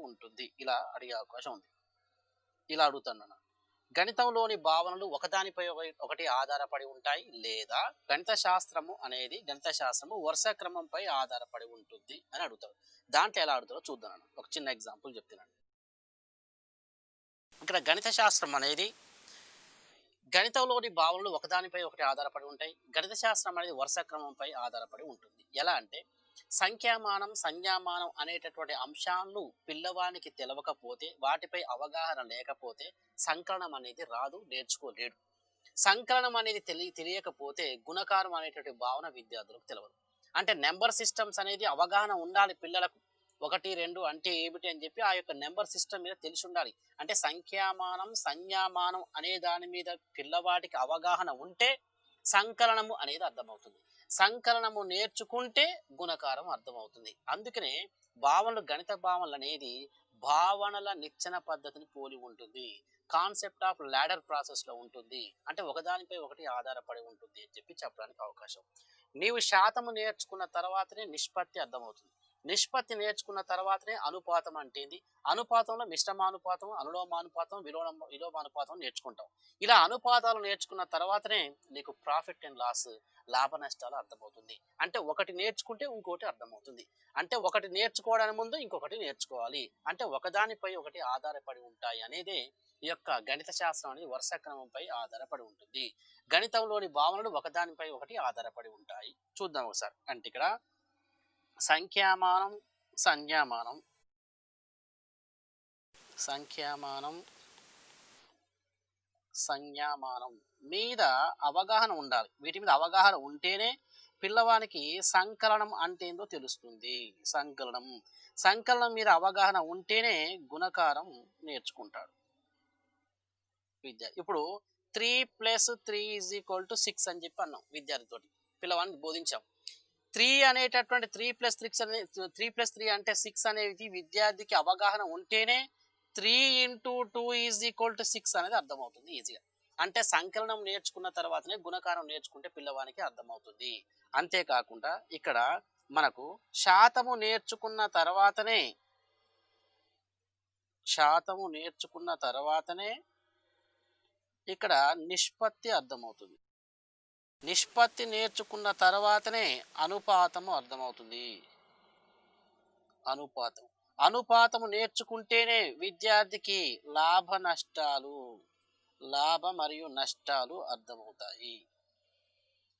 ఉంటుంది ఇలా అడిగే అవకాశం ఉంది. ఇలా అడుగుతాను. గణితంలోని భావనలు ఒకదానిపై ఒకటి ఆధారపడి ఉంటాయి లేదా గణిత శాస్త్రము వరుస క్రమంపై ఆధారపడి ఉంటుంది అని అడుగుతాడు. దాంట్లో ఎలా అడుగుతారో చూద్దాం. ఒక చిన్న ఎగ్జాంపుల్ చెప్తున్నాను. ఇక్కడ గణిత శాస్త్రం అనేది గణితంలోని భావనలు ఒకదానిపై ఒకటి ఆధారపడి ఉంటాయి. గణిత శాస్త్రం అనేది వరుస క్రమంపై ఆధారపడి ఉంటుంది. ఎలా అంటే సంఖ్యామానం సంజ్ఞామానం అనేటటువంటి అంశాలను పిల్లవానికి తెలవకపోతే, వాటిపై అవగాహన లేకపోతే సంకలనం అనేది రాదు, నేర్చుకోలేడు. సంకలనం అనేది తెలియకపోతే గుణకారం అనేటువంటి భావన విద్యార్థులకు తెలియదు. అంటే నెంబర్ సిస్టమ్స్ అనేది అవగాహన ఉండాలి పిల్లలకు. 1, 2 అంటే ఏమిటి అని చెప్పి ఆ యొక్క నెంబర్ సిస్టమ్ మీద తెలిసి ఉండాలి. అంటే సంఖ్యామానం సంజ్ఞామానం అనే దాని మీద పిల్లవాడికి అవగాహన ఉంటే సంకలనము అనేది అర్థమవుతుంది. సంకలనము నేర్చుకుంటే గుణకారం అర్థమవుతుంది. అందుకనే గణిత భావనలు అనేది భావనల నిచ్చెన పద్ధతిని పోలి ఉంటుంది. కాన్సెప్ట్ ఆఫ్ లాడర్ ప్రాసెస్ లో ఉంటుంది. అంటే ఒకదానిపై ఒకటి ఆధారపడి ఉంటుంది అని చెప్పి చెప్పడానికి అవకాశం. నీవు శాతము నేర్చుకున్న తర్వాతనే నిష్పత్తి అర్థమవుతుంది. నిష్పత్తి నేర్చుకున్న తర్వాతనే అనుపాతం అంటే ఏంది, అనుపాతంలో మిశ్రమానుపాతం, అనులోమానుపాతం, విలోమానుపాతం నేర్చుకుంటాం. ఇలా అనుపాతాలు నేర్చుకున్న తర్వాతనే నీకు ప్రాఫిట్ అండ్ లాస్, లాభ నష్టాలు అర్థమవుతుంది. అంటే ఒకటి నేర్చుకుంటే ఇంకొకటి అర్థమవుతుంది. అంటే ఒకటి నేర్చుకోవడానికి ముందు ఇంకొకటి నేర్చుకోవాలి. అంటే ఒకదానిపై ఒకటి ఆధారపడి ఉంటాయి అనేది ఈ యొక్క గణిత శాస్త్రం అనేది వరుస క్రమంపై ఆధారపడి ఉంటుంది. గణితంలోని భావనలు ఒకదానిపై ఒకటి ఆధారపడి ఉంటాయి. చూద్దాం ఒకసారి. అంటే ఇక్కడ సంఖ్యామానం సంజ్ఞామానం సంఖ్యామానం సంజ్ఞామానం మీద అవగాహన ఉండాలి. వీటి మీద అవగాహన ఉంటేనే పిల్లవానికి సంకలనం అంటే ఏందో తెలుస్తుంది. సంకలనం మీద అవగాహన ఉంటేనే గుణకారం నేర్చుకుంటాడు విద్యార్థి. ఇప్పుడు 3+3 = 6 అని చెప్పి అన్నాం విద్యార్థితోటి, పిల్లవాడిని బోధించాం. 3 అనేటటువంటి 3+3 అంటే 6 అనేది విద్యార్థికి అవగాహన ఉంటేనే 3 × 2 = 6 అనేది అర్థమవుతుంది ఈజీగా. అంటే సంకలనం నేర్చుకున్న తర్వాతనే గుణకారం నేర్చుకుంటే పిల్లవానికి అర్థమవుతుంది. అంతేకాకుండా ఇక్కడ మనకు శాతము నేర్చుకున్న తర్వాతనే ఇక్కడ నిష్పత్తి అర్థమవుతుంది. నిష్పత్తి నేర్చుకున్న తర్వాతనే అనుపాతము అర్థమవుతుంది. అనుపాతము నేర్చుకుంటేనే విద్యార్థికి లాభ మరియు నష్టాలు అర్థమవుతాయి.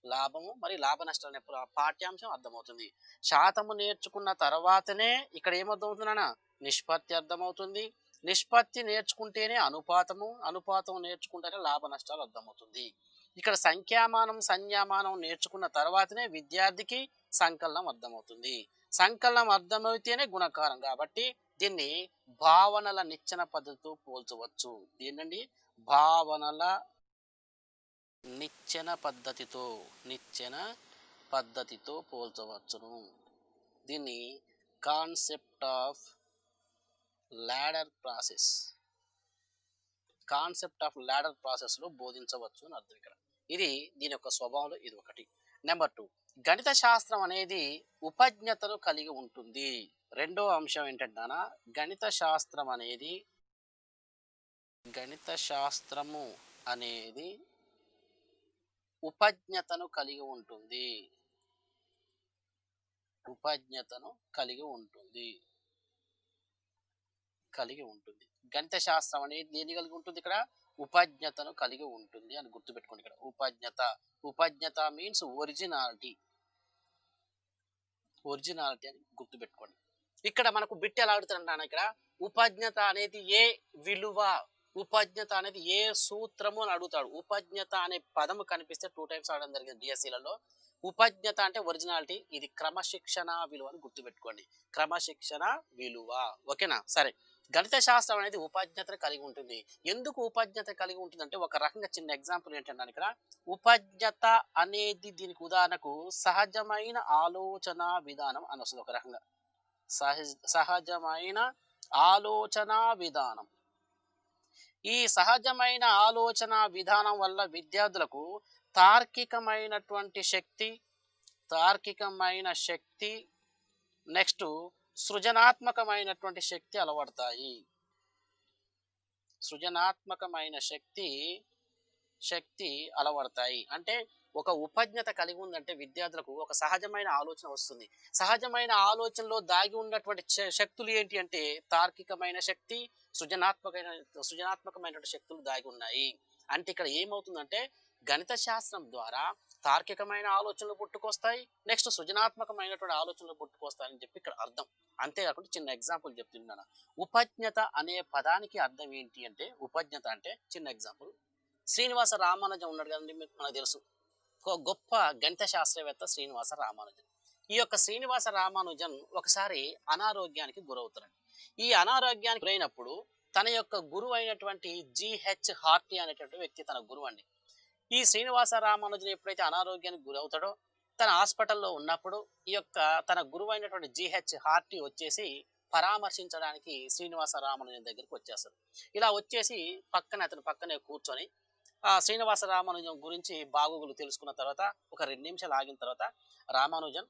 లాభము మరియు లాభ నష్టాలు పాఠ్యాంశం అర్థమవుతుంది. శాతము నేర్చుకున్న తర్వాతనే ఇక్కడ ఏమర్థమవుతుందన్నా నిష్పత్తి అర్థమవుతుంది. నిష్పత్తి నేర్చుకుంటేనే అనుపాతం నేర్చుకుంటేనే లాభ నష్టాలు అర్థమవుతుంది. ఇక్కడ సంజ్ఞామానం నేర్చుకున్న తర్వాతనే విద్యార్థికి సంకలనం అర్థమవుతుంది. సంకలనం అర్థమైతేనే గుణకారం. కాబట్టి దీన్ని భావనల నిచ్చెన పద్ధతితో పోల్చవచ్చు. దీనండి భావనల నిచ్చెన పద్ధతితో పోల్చవచ్చును. దీన్ని కాన్సెప్ట్ ఆఫ్ లాడర్ ప్రాసెస్లో బోధించవచ్చు అని అర్థం. ఇక్కడ ఇది దీని యొక్క స్వభావంలో ఇది ఒకటి. నెంబర్ 2, గణిత శాస్త్రం అనేది ఉపజ్ఞతను కలిగి ఉంటుంది. రెండో అంశం ఏంటంటే గణిత శాస్త్రము అనేది ఉపజ్ఞతను కలిగి ఉంటుంది. గణిత శాస్త్రం అనేది దేన్ని కలిగి ఉంటుంది? ఇక్కడ ఉపజ్ఞతను కలిగి ఉంటుంది అని గుర్తుపెట్టుకోండి. ఇక్కడ ఉపజ్ఞత మీన్స్ ఒరిజినాలిటీ అని గుర్తుపెట్టుకోండి. ఇక్కడ మనకు బిట్ ఎలా అడుగుతారంటే ఇక్కడ ఉపజ్ఞత అనేది ఏ విలువ, ఉపజ్ఞత అనేది ఏ సూత్రము అని అడుగుతాడు. ఉపజ్ఞత అనే పదము కనిపిస్తే 2 టైమ్స్ ఆడడం జరిగింది డిఎస్సీలలో. ఉపజ్ఞత అంటే ఒరిజినాలిటీ, ఇది క్రమశిక్షణ విలువ అని గుర్తుపెట్టుకోండి. క్రమశిక్షణ విలువ, ఓకేనా? సరే, గణిత శాస్త్రం అనేది ఉపజ్ఞతను కలిగి ఉంటుంది. ఎందుకు ఉపజ్ఞత కలిగి ఉంటుంది అంటే ఒక రకంగా చిన్న ఎగ్జాంపుల్ ఏంటంటే ఇక్కడ ఉపజ్ఞత అనేది దీనికి ఉదాహరణకు సహజమైన ఆలోచన విధానం అని వస్తుంది. ఒక రకంగా సహజమైన ఆలోచన విధానం. ఈ సహజమైన ఆలోచన విధానం వల్ల విద్యార్థులకు తార్కికమైన శక్తి నెక్స్ట్ సృజనాత్మకమైనటువంటి శక్తి అలవడతాయి. అంటే ఒక ఉపజ్ఞత కలిగి ఉందంటే విద్యార్థులకు ఒక సహజమైన ఆలోచన వస్తుంది. సహజమైన ఆలోచనలో దాగి ఉన్నటువంటి శక్తులు ఏంటి అంటే తార్కికమైన శక్తి, సృజనాత్మకమైనటువంటి శక్తులు దాగి ఉన్నాయి. అంటే ఇక్కడ ఏమవుతుందంటే గణిత శాస్త్రం ద్వారా తార్కికమైన ఆలోచనలు పుట్టుకొస్తాయి, నెక్స్ట్ సృజనాత్మకమైనటువంటి ఆలోచనలు పుట్టుకొస్తాయని చెప్పి ఇక్కడ అర్థం. అంతేకాకుండా చిన్న ఎగ్జాంపుల్ చెప్తున్నాను. ఉపజ్ఞత అనే పదానికి అర్థం ఏంటి అంటే, ఉపజ్ఞత అంటే చిన్న ఎగ్జాంపుల్, శ్రీనివాస రామానుజన్ ఉన్నాడు కదండి, మనకు తెలుసు, ఒక గొప్ప గణిత శాస్త్రవేత్త శ్రీనివాస రామానుజన్. ఈ యొక్క శ్రీనివాస రామానుజన్ ఒకసారి అనారోగ్యానికి గురవుతాడు. ఈ అనారోగ్యానికి గురైనప్పుడు తన యొక్క గురువు అయినటువంటి G.H. హార్టీ అనేటువంటి వ్యక్తి తన గురువు అండి. ఈ శ్రీనివాస రామానుజన్ ఎప్పుడైతే అనారోగ్యానికి గురవుతాడో తన హాస్పిటల్లో ఉన్నప్పుడు ఈ యొక్క తన గురువు అయినటువంటి G.H. హార్టీ వచ్చేసి పరామర్శించడానికి శ్రీనివాస రామానుజన్ దగ్గరికి వచ్చేస్తాడు. ఇలా వచ్చేసి అతని పక్కనే కూర్చొని శ్రీనివాస రామానుజన్ గురించి బాగోగులు తెలుసుకున్న తర్వాత ఒక 2 నిమిషాలు ఆగిన తర్వాత, రామానుజన్,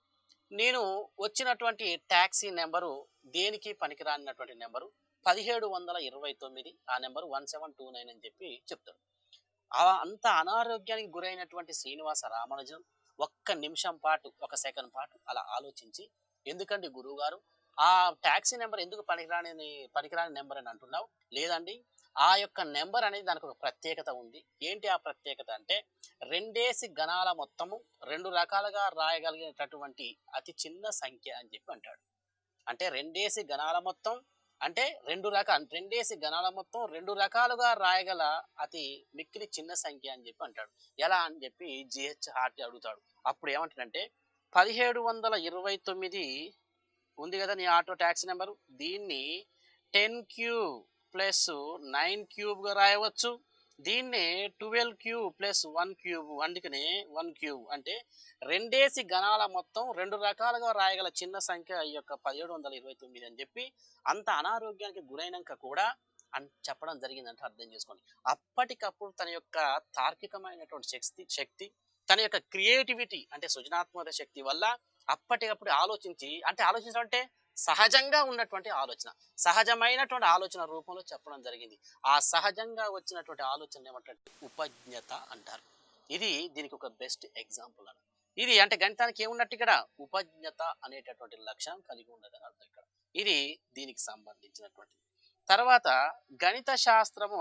నేను వచ్చినటువంటి ట్యాక్సీ నెంబరు దేనికి పనికిరానటువంటి నెంబరు 1729, ఆ నెంబరు 1729 అని చెప్పి చెప్తాడు. అంత అనారోగ్యానికి గురైనటువంటి శ్రీనివాస రామానుజన్ 1 నిమిషం పాటు 1 సెకండ్ పాటు అలా ఆలోచించి, ఎందుకండి గురువు గారు ఆ ట్యాక్సీ నెంబర్ ఎందుకు పనికిరాని నెంబర్ అని అంటున్నావు? లేదండి, ఆ యొక్క నెంబర్ అనేది దానికి ఒక ప్రత్యేకత ఉంది. ఏంటి ఆ ప్రత్యేకత అంటే 2 గణాల మొత్తము 2 రకాలుగా రాయగలిగినటువంటి అతి చిన్న సంఖ్య అని చెప్పి అంటాడు. అంటే 2 గణాల మొత్తం అంటే రెండేసి గణాల మొత్తం 2 రకాలుగా రాయగల అతి మిక్కిలి చిన్న సంఖ్య అని చెప్పి అంటాడు. ఎలా అని చెప్పి జీహెచ్ హార్టీ అడుగుతాడు. అప్పుడు ఏమంటాడంటే 1729 ఉంది కదా నీ ఆటో ట్యాక్సీ నెంబరు, దీన్ని 10 క్యూబ్ ప్లస్ 9 క్యూబ్గా రాయవచ్చు, దీన్నే 12 క్యూబ్ ప్లస్ 1 క్యూబ్, అందుకనే 1 క్యూబ్ అంటే రెండేసి గణాల మొత్తం 2 రకాలుగా రాయగల చిన్న సంఖ్య ఈ యొక్క 1729 అని చెప్పి అంత అనారోగ్యానికి గురైనాక కూడా అని చెప్పడం జరిగిందంటే అర్థం చేసుకోండి. అప్పటికప్పుడు తన యొక్క తార్కికమైనటువంటి శక్తి తన యొక్క క్రియేటివిటీ అంటే సృజనాత్మక శక్తి వల్ల అప్పటికప్పుడు ఆలోచించడం అంటే సహజంగా ఉన్నటువంటి ఆలోచన, సహజమైనటువంటి ఆలోచన రూపంలో చెప్పడం జరిగింది. ఆ సహజంగా వచ్చినటువంటి ఆలోచన ఏమంటారు, ఉపజ్ఞత అంటారు. ఇది దీనికి ఒక బెస్ట్ ఎగ్జాంపుల్ అని. ఇది అంటే గణితానికి ఏమున్నట్టు ఇక్కడ ఉపజ్ఞత అనేటటువంటి లక్షణం కలిగి ఉన్నదని అర్థం ఇక్కడ. ఇది దీనికి సంబంధించినటువంటి. తర్వాత గణిత శాస్త్రము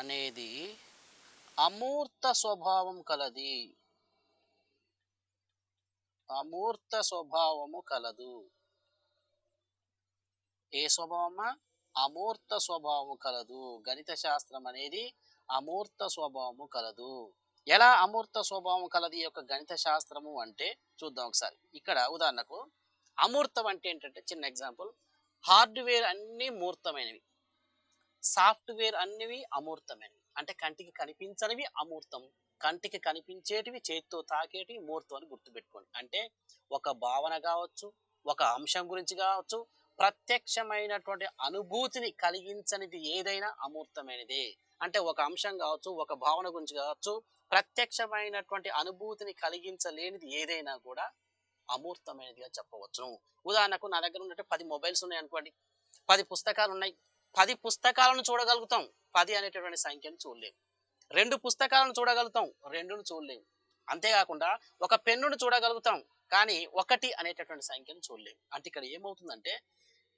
అనేది అమూర్త స్వభావం కలది. అమూర్త స్వభావము కలదు. ఏ స్వభావమా? అమూర్త స్వభావము కలదు. గణిత శాస్త్రం అనేది అమూర్త స్వభావము కలదు. ఎలా అమూర్త స్వభావం కలది యొక్క గణిత శాస్త్రము అంటే చూద్దాం ఒకసారి. ఇక్కడ ఉదాహరణకు అమూర్తం అంటే ఏంటంటే చిన్న ఎగ్జాంపుల్, హార్డ్వేర్ అన్నీ మూర్తమైనవి, సాఫ్ట్వేర్ అన్నివి అమూర్తమైనవి. అంటే కంటికి కనిపించనివి అమూర్తం, కంటికి కనిపించేటివి చేతితో తాకేటివి మూర్తం అని గుర్తుపెట్టుకోండి. అంటే ఒక భావన కావచ్చు, ఒక అంశం గురించి కావచ్చు, ప్రత్యక్షమైనటువంటి అనుభూతిని కలిగించనిది ఏదైనా అమూర్తమైనదే. అంటే ఒక అంశం కావచ్చు, ఒక భావన గురించి కావచ్చు, ప్రత్యక్షమైనటువంటి అనుభూతిని కలిగించలేనిది ఏదైనా కూడా అమూర్తమైనదిగా చెప్పవచ్చును. ఉదాహరణకు నా దగ్గర ఉన్నట్టు 10 మొబైల్స్ ఉన్నాయి అనుకోండి, 10 పుస్తకాలు ఉన్నాయి. 10 పుస్తకాలను చూడగలుగుతాం, 10 అనేటటువంటి సంఖ్యను చూడలేము. 2 పుస్తకాలను చూడగలుగుతాం, 2ను చూడలేము. అంతేకాకుండా ఒక పెన్నును చూడగలుగుతాం, కానీ 1 అనేటటువంటి సంఖ్యను చూడలేము. అంటే ఇక్కడ ఏమవుతుందంటే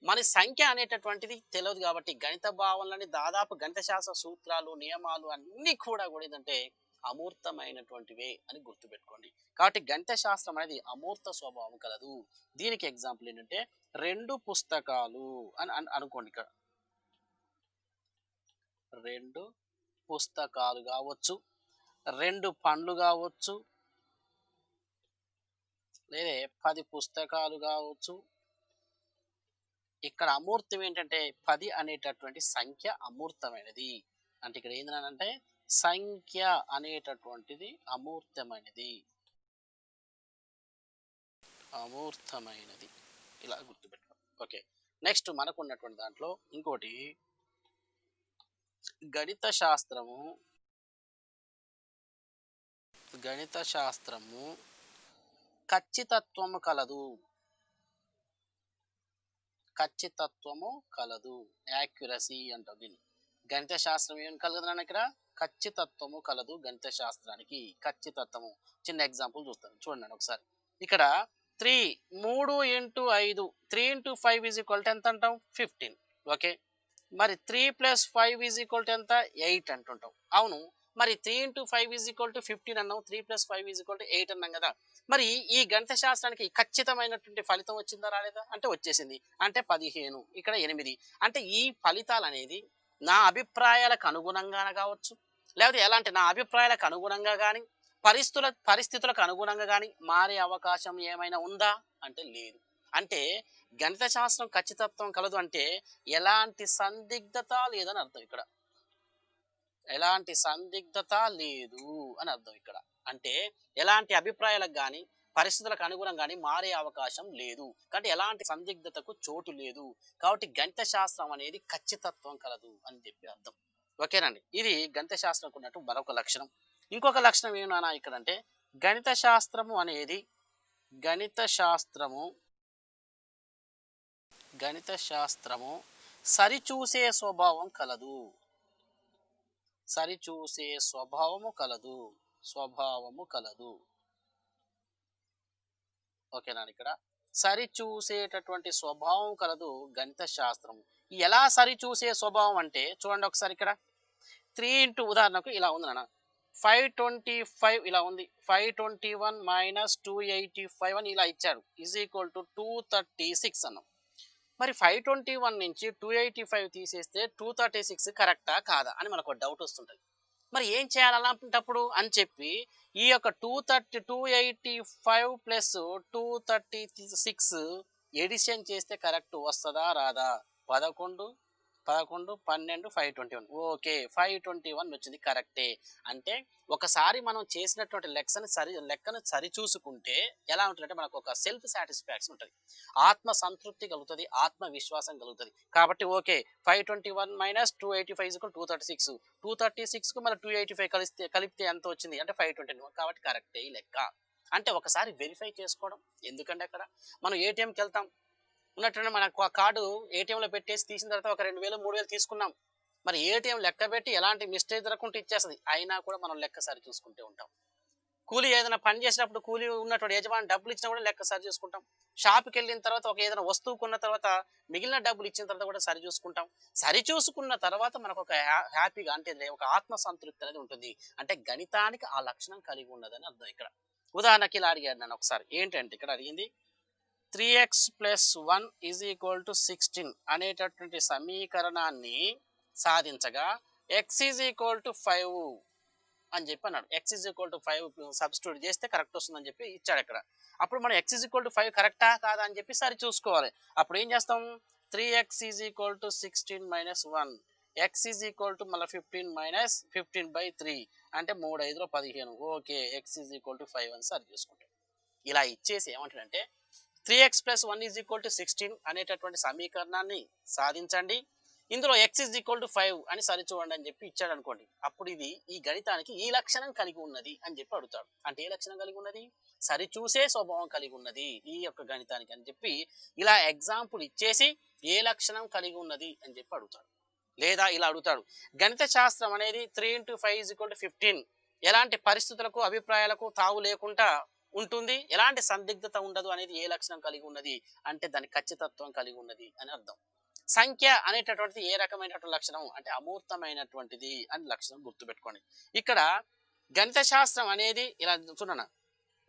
మన సంఖ్య అనేటటువంటిది తెలియదు కాబట్టి గణిత భావనలని దాదాపు గణిత శాస్త్ర సూత్రాలు నియమాలు అన్నీ కూడా ఏంటంటే అమూర్తమైనటువంటివే అని గుర్తుపెట్టుకోండి. కాబట్టి గణిత శాస్త్రం అనేది అమూర్త స్వభావం కలదు. దీనికి ఎగ్జాంపుల్ ఏంటంటే 2 పుస్తకాలు అని అనుకోండి. ఇక్కడ 2 పుస్తకాలు కావచ్చు, 2 పండ్లు కావచ్చు, లేదా 10 పుస్తకాలు కావచ్చు. ఇక్కడ అమూర్తం ఏంటంటే 10 అనేటటువంటి సంఖ్య అమూర్తమైనది. అంటే ఇక్కడ ఏంటంటే సంఖ్య అనేటటువంటిది అమూర్తమైనది. ఇలా గుర్తుపెట్టుకోండి. ఓకే, నెక్స్ట్ మనకు ఉన్నటువంటి దాంట్లో ఇంకోటి గణిత శాస్త్రము ఖచ్చితత్వము కలదు. యాక్యురసీ అంటారు దీన్ని. గణిత శాస్త్రం ఏం కలగదు ఇక్కడ, ఖచ్చితత్వము కలదు. గణిత శాస్త్రానికి ఖచ్చితత్వము. చిన్న ఎగ్జాంపుల్ చూస్తాను చూడండి ఒకసారి. ఇక్కడ 3 × 5 3 × 5 = ఎంత అంటాం, 15. ఓకే, మరి 3 + 5 = ఎంత, 8 అంటుంటాం. అవును, మరి 3 × 5 = 15 అన్నాం, 3 + 5 = 8 అన్నాం కదా. మరి ఈ గణిత శాస్త్రానికి ఖచ్చితమైనటువంటి ఫలితం వచ్చిందా రాలేదా అంటే వచ్చేసింది. అంటే 15, ఇక్కడ 8. అంటే ఈ ఫలితాలు అనేది నా అభిప్రాయాలకు అనుగుణంగా కావచ్చు, లేకపోతే ఎలా అంటే నా అభిప్రాయాలకు అనుగుణంగా కానీ పరిస్థితులకు అనుగుణంగా కానీ మారే అవకాశం ఏమైనా ఉందా అంటే లేదు. అంటే గణిత శాస్త్రం ఖచ్చితత్వం కలదు అంటే ఎలాంటి సందిగ్ధత లేదని అర్థం. ఇక్కడ ఎలాంటి సందిగ్ధత లేదు అని అర్థం. ఇక్కడ అంటే ఎలాంటి అభిప్రాయాలకు కానీ పరిస్థితులకు అనుగుణంగా కానీ మారే అవకాశం లేదు, కాబట్టి ఎలాంటి సందిగ్ధతకు చోటు లేదు. కాబట్టి గణిత శాస్త్రం అనేది ఖచ్చితత్వం కలదు అని చెప్పి అర్థం. ఓకేనండి, ఇది గణిత శాస్త్రం ఉన్నట్టు మరొక లక్షణం. ఇంకొక లక్షణం ఏమన్నా ఇక్కడ అంటే గణిత శాస్త్రము సరిచూసే స్వభావం కలదు. ఓకేనా, ఇక్కడ సరిచూసేటటువంటి స్వభావం కలదు గణిత శాస్త్రం. ఎలా సరిచూసే స్వభావం అంటే చూడండి ఒకసారి. ఇక్కడ 3 ఉదాహరణకు ఇలా ఉంది నాన్న, 525 ఇలా ఉంది. 521 మైనస్ 285 అని ఇలా ఇచ్చాడు. ఈజ్ ఈక్వల్ టు 236 అన్నాం. మరి 521 నుంచి 285 తీసేస్తే 236 కరెక్టా కాదా అని మనకు డౌట్ వస్తుంటుంది. మరి ఏం చేయాలి అలాంటప్పుడు అని చెప్పి ఈ యొక్క 285 ప్లస్ 236 ఎడిషన్ చేస్తే కరెక్ట్ వస్తుందా రాదా? 11 11 12 521 ఓకే 521 వచ్చింది కరెక్టే. అంటే ఒకసారి మనం చేసినటువంటి లెక్కను సరి చూసుకుంటే ఎలా ఉంటుందంటే మనకు ఒక సెల్ఫ్ సాటిస్ఫాక్షన్ ఉంటుంది, ఆత్మ సంతృప్తి కలుగుతుంది, ఆత్మవిశ్వాసం కలుగుతుంది. కాబట్టి ఓకే 521 మైనస్ 285 236కు మళ్ళీ 285 కలిపితే ఎంత వచ్చింది అంటే 521 కాబట్టి కరెక్టే ఈ లెక్క. అంటే ఒకసారి వెరిఫై చేసుకోవడం. ఎందుకంటే అక్కడ మనం ఏటీఎంకి వెళ్తాం, ఉన్నట్టు మన కార్డు ఏటీఎంలో పెట్టేసి తీసిన తర్వాత ఒక 2000 3000 తీసుకున్నాం. మరి ఏటీఎం లెక్క పెట్టి ఎలాంటి మిస్టేక్ జరగకుండా ఇచ్చేస్తుంది, అయినా కూడా మనం లెక్క సరి చూసుకుంటూ ఉంటాం. కూలీ ఏదైనా పని చేసినప్పుడు కూలీ ఉన్నటువంటి యజమాని డబ్బులు ఇచ్చినా కూడా లెక్క సరి చూసుకుంటాం. షాప్కి వెళ్ళిన తర్వాత ఒక ఏదైనా వస్తువు కొన్న తర్వాత మిగిలిన డబ్బులు ఇచ్చిన తర్వాత కూడా సరి చూసుకుంటాం. సరి చూసుకున్న తర్వాత మనకు ఒక హ్యాపీగా అంటే ఒక ఆత్మ సంతృప్తి అనేది ఉంటుంది. అంటే గణితానికి ఆ లక్షణం కలిగి ఉన్నదని అర్థం. ఇక్కడ ఉదాహరణకి ఇలా అడిగాడు నన్ను ఒకసారి, ఏంటంటే ఇక్కడ అడిగింది 3x plus 1 is equal to 16 అనేటటువంటి సమీకరణాన్ని సాధించగా x ఈజ్ ఈక్వల్ టు 5 అని చెప్పి అన్నాడు. x is equal to 5 substitute చేస్తే కరెక్ట్ వస్తుందని చెప్పి ఇచ్చాడు ఇక్కడ. అప్పుడు మనం x ఈజ్ ఈక్వల్ టు 5 కరెక్టా కాదా అని చెప్పి సరి చూసుకోవాలి. అప్పుడు ఏం చేస్తాం, 3x is equal to 16 minus 1 x is equal to మళ్ళీ 15 మైనస్ 15/3 అంటే 3 5 15 okay x is equal to 5 అని సరి చూసుకుంటాం. ఇలా ఇచ్చేసి ఏమంటాడంటే 3x plus 1 is equal to 16 అనేటటువంటి సమీకరణాన్ని సాధించండి, ఇందులో x ఈజ్ ఈక్వల్ టు 5 అని సరి చూడండి అని చెప్పి ఇచ్చాడు అనుకోండి. అప్పుడు ఇది ఈ గణితానికి ఈ లక్షణం కలిగి ఉన్నది అని చెప్పి అడుగుతాడు. అంటే ఏ లక్షణం కలిగి ఉన్నది? సరి చూసే స్వభావం కలిగి ఉన్నది ఈ యొక్క గణితానికి అని చెప్పి ఇలా ఎగ్జాంపుల్ ఇచ్చేసి ఏ లక్షణం కలిగి ఉన్నది అని చెప్పి అడుగుతాడు. లేదా ఇలా అడుగుతాడు, గణిత శాస్త్రం అనేది 3 × 5 = 15 ఎలాంటి పరిస్థితులకు అభిప్రాయాలకు తావు లేకుండా ఉంటుంది, ఎలాంటి సందిగ్ధత ఉండదు అనేది ఏ లక్షణం కలిగి ఉన్నది అంటే దాని ఖచ్చితత్వం కలిగి ఉన్నది అని అర్థం. సంఖ్య అనేటటువంటిది ఏ రకమైనటువంటి లక్షణం అంటే అమూర్తమైనటువంటిది అని లక్షణం గుర్తుపెట్టుకోండి. ఇక్కడ గణిత శాస్త్రం అనేది ఇలా చూడన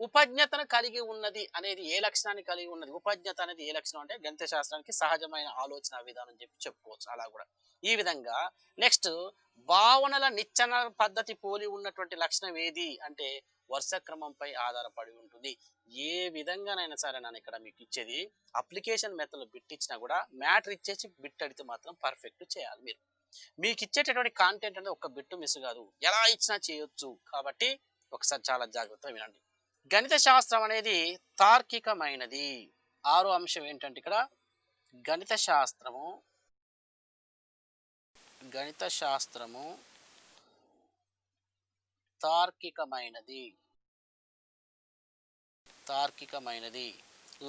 ఉపజ్ఞతను కలిగి ఉన్నది అనేది ఏ లక్షణాన్ని కలిగి ఉన్నది? ఉపజ్ఞత అనేది ఏ లక్షణం అంటే గణిత శాస్త్రానికి సహజమైన ఆలోచన విధానం చెప్పి చెప్పుకోవచ్చు. అలా కూడా ఈ విధంగా నెక్స్ట్ భావనల నిచ్చెన పద్ధతి పోలి ఉన్నటువంటి లక్షణం ఏది అంటే వరుస క్రమంపై ఆధారపడి ఉంటుంది. ఏ విధంగానైనా సరే నన్ను ఇక్కడ మీకు ఇచ్చేది అప్లికేషన్ మెథడ్లో బిట్ ఇచ్చినా కూడా మ్యాటర్ ఇచ్చేసి బిట్ అడిగితే మాత్రం పర్ఫెక్ట్ చేయాలి. మీరు మీకు ఇచ్చేటటువంటి కాంటెంట్ అనేది ఒక బిట్టు మిస్ కాదు, ఎలా ఇచ్చినా చేయొచ్చు. కాబట్టి ఒకసారి చాలా జాగ్రత్తగా వినండి. గణిత శాస్త్రం అనేది తార్కికమైనది. ఆరో అంశం ఏంటంటే ఇక్కడ గణిత శాస్త్రము తార్కికమైనది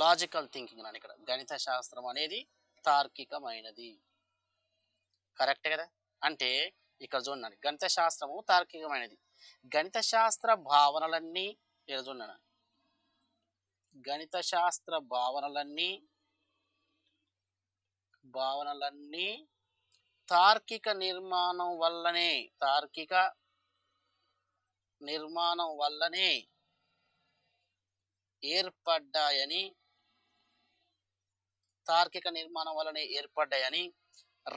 లాజికల్ థింకింగ్ అని. ఇక్కడ గణిత శాస్త్రం అనేది తార్కికమైనది కరెక్ట్ కదా. అంటే ఇక్కడ చూడండి, గణిత శాస్త్రము తార్కికమైనది. గణిత శాస్త్ర భావనలన్నీ ఇక్కడ చూడండి, గణిత శాస్త్ర భావనలన్నీ తార్కిక నిర్మాణం వల్లనే ఏర్పడ్డాయని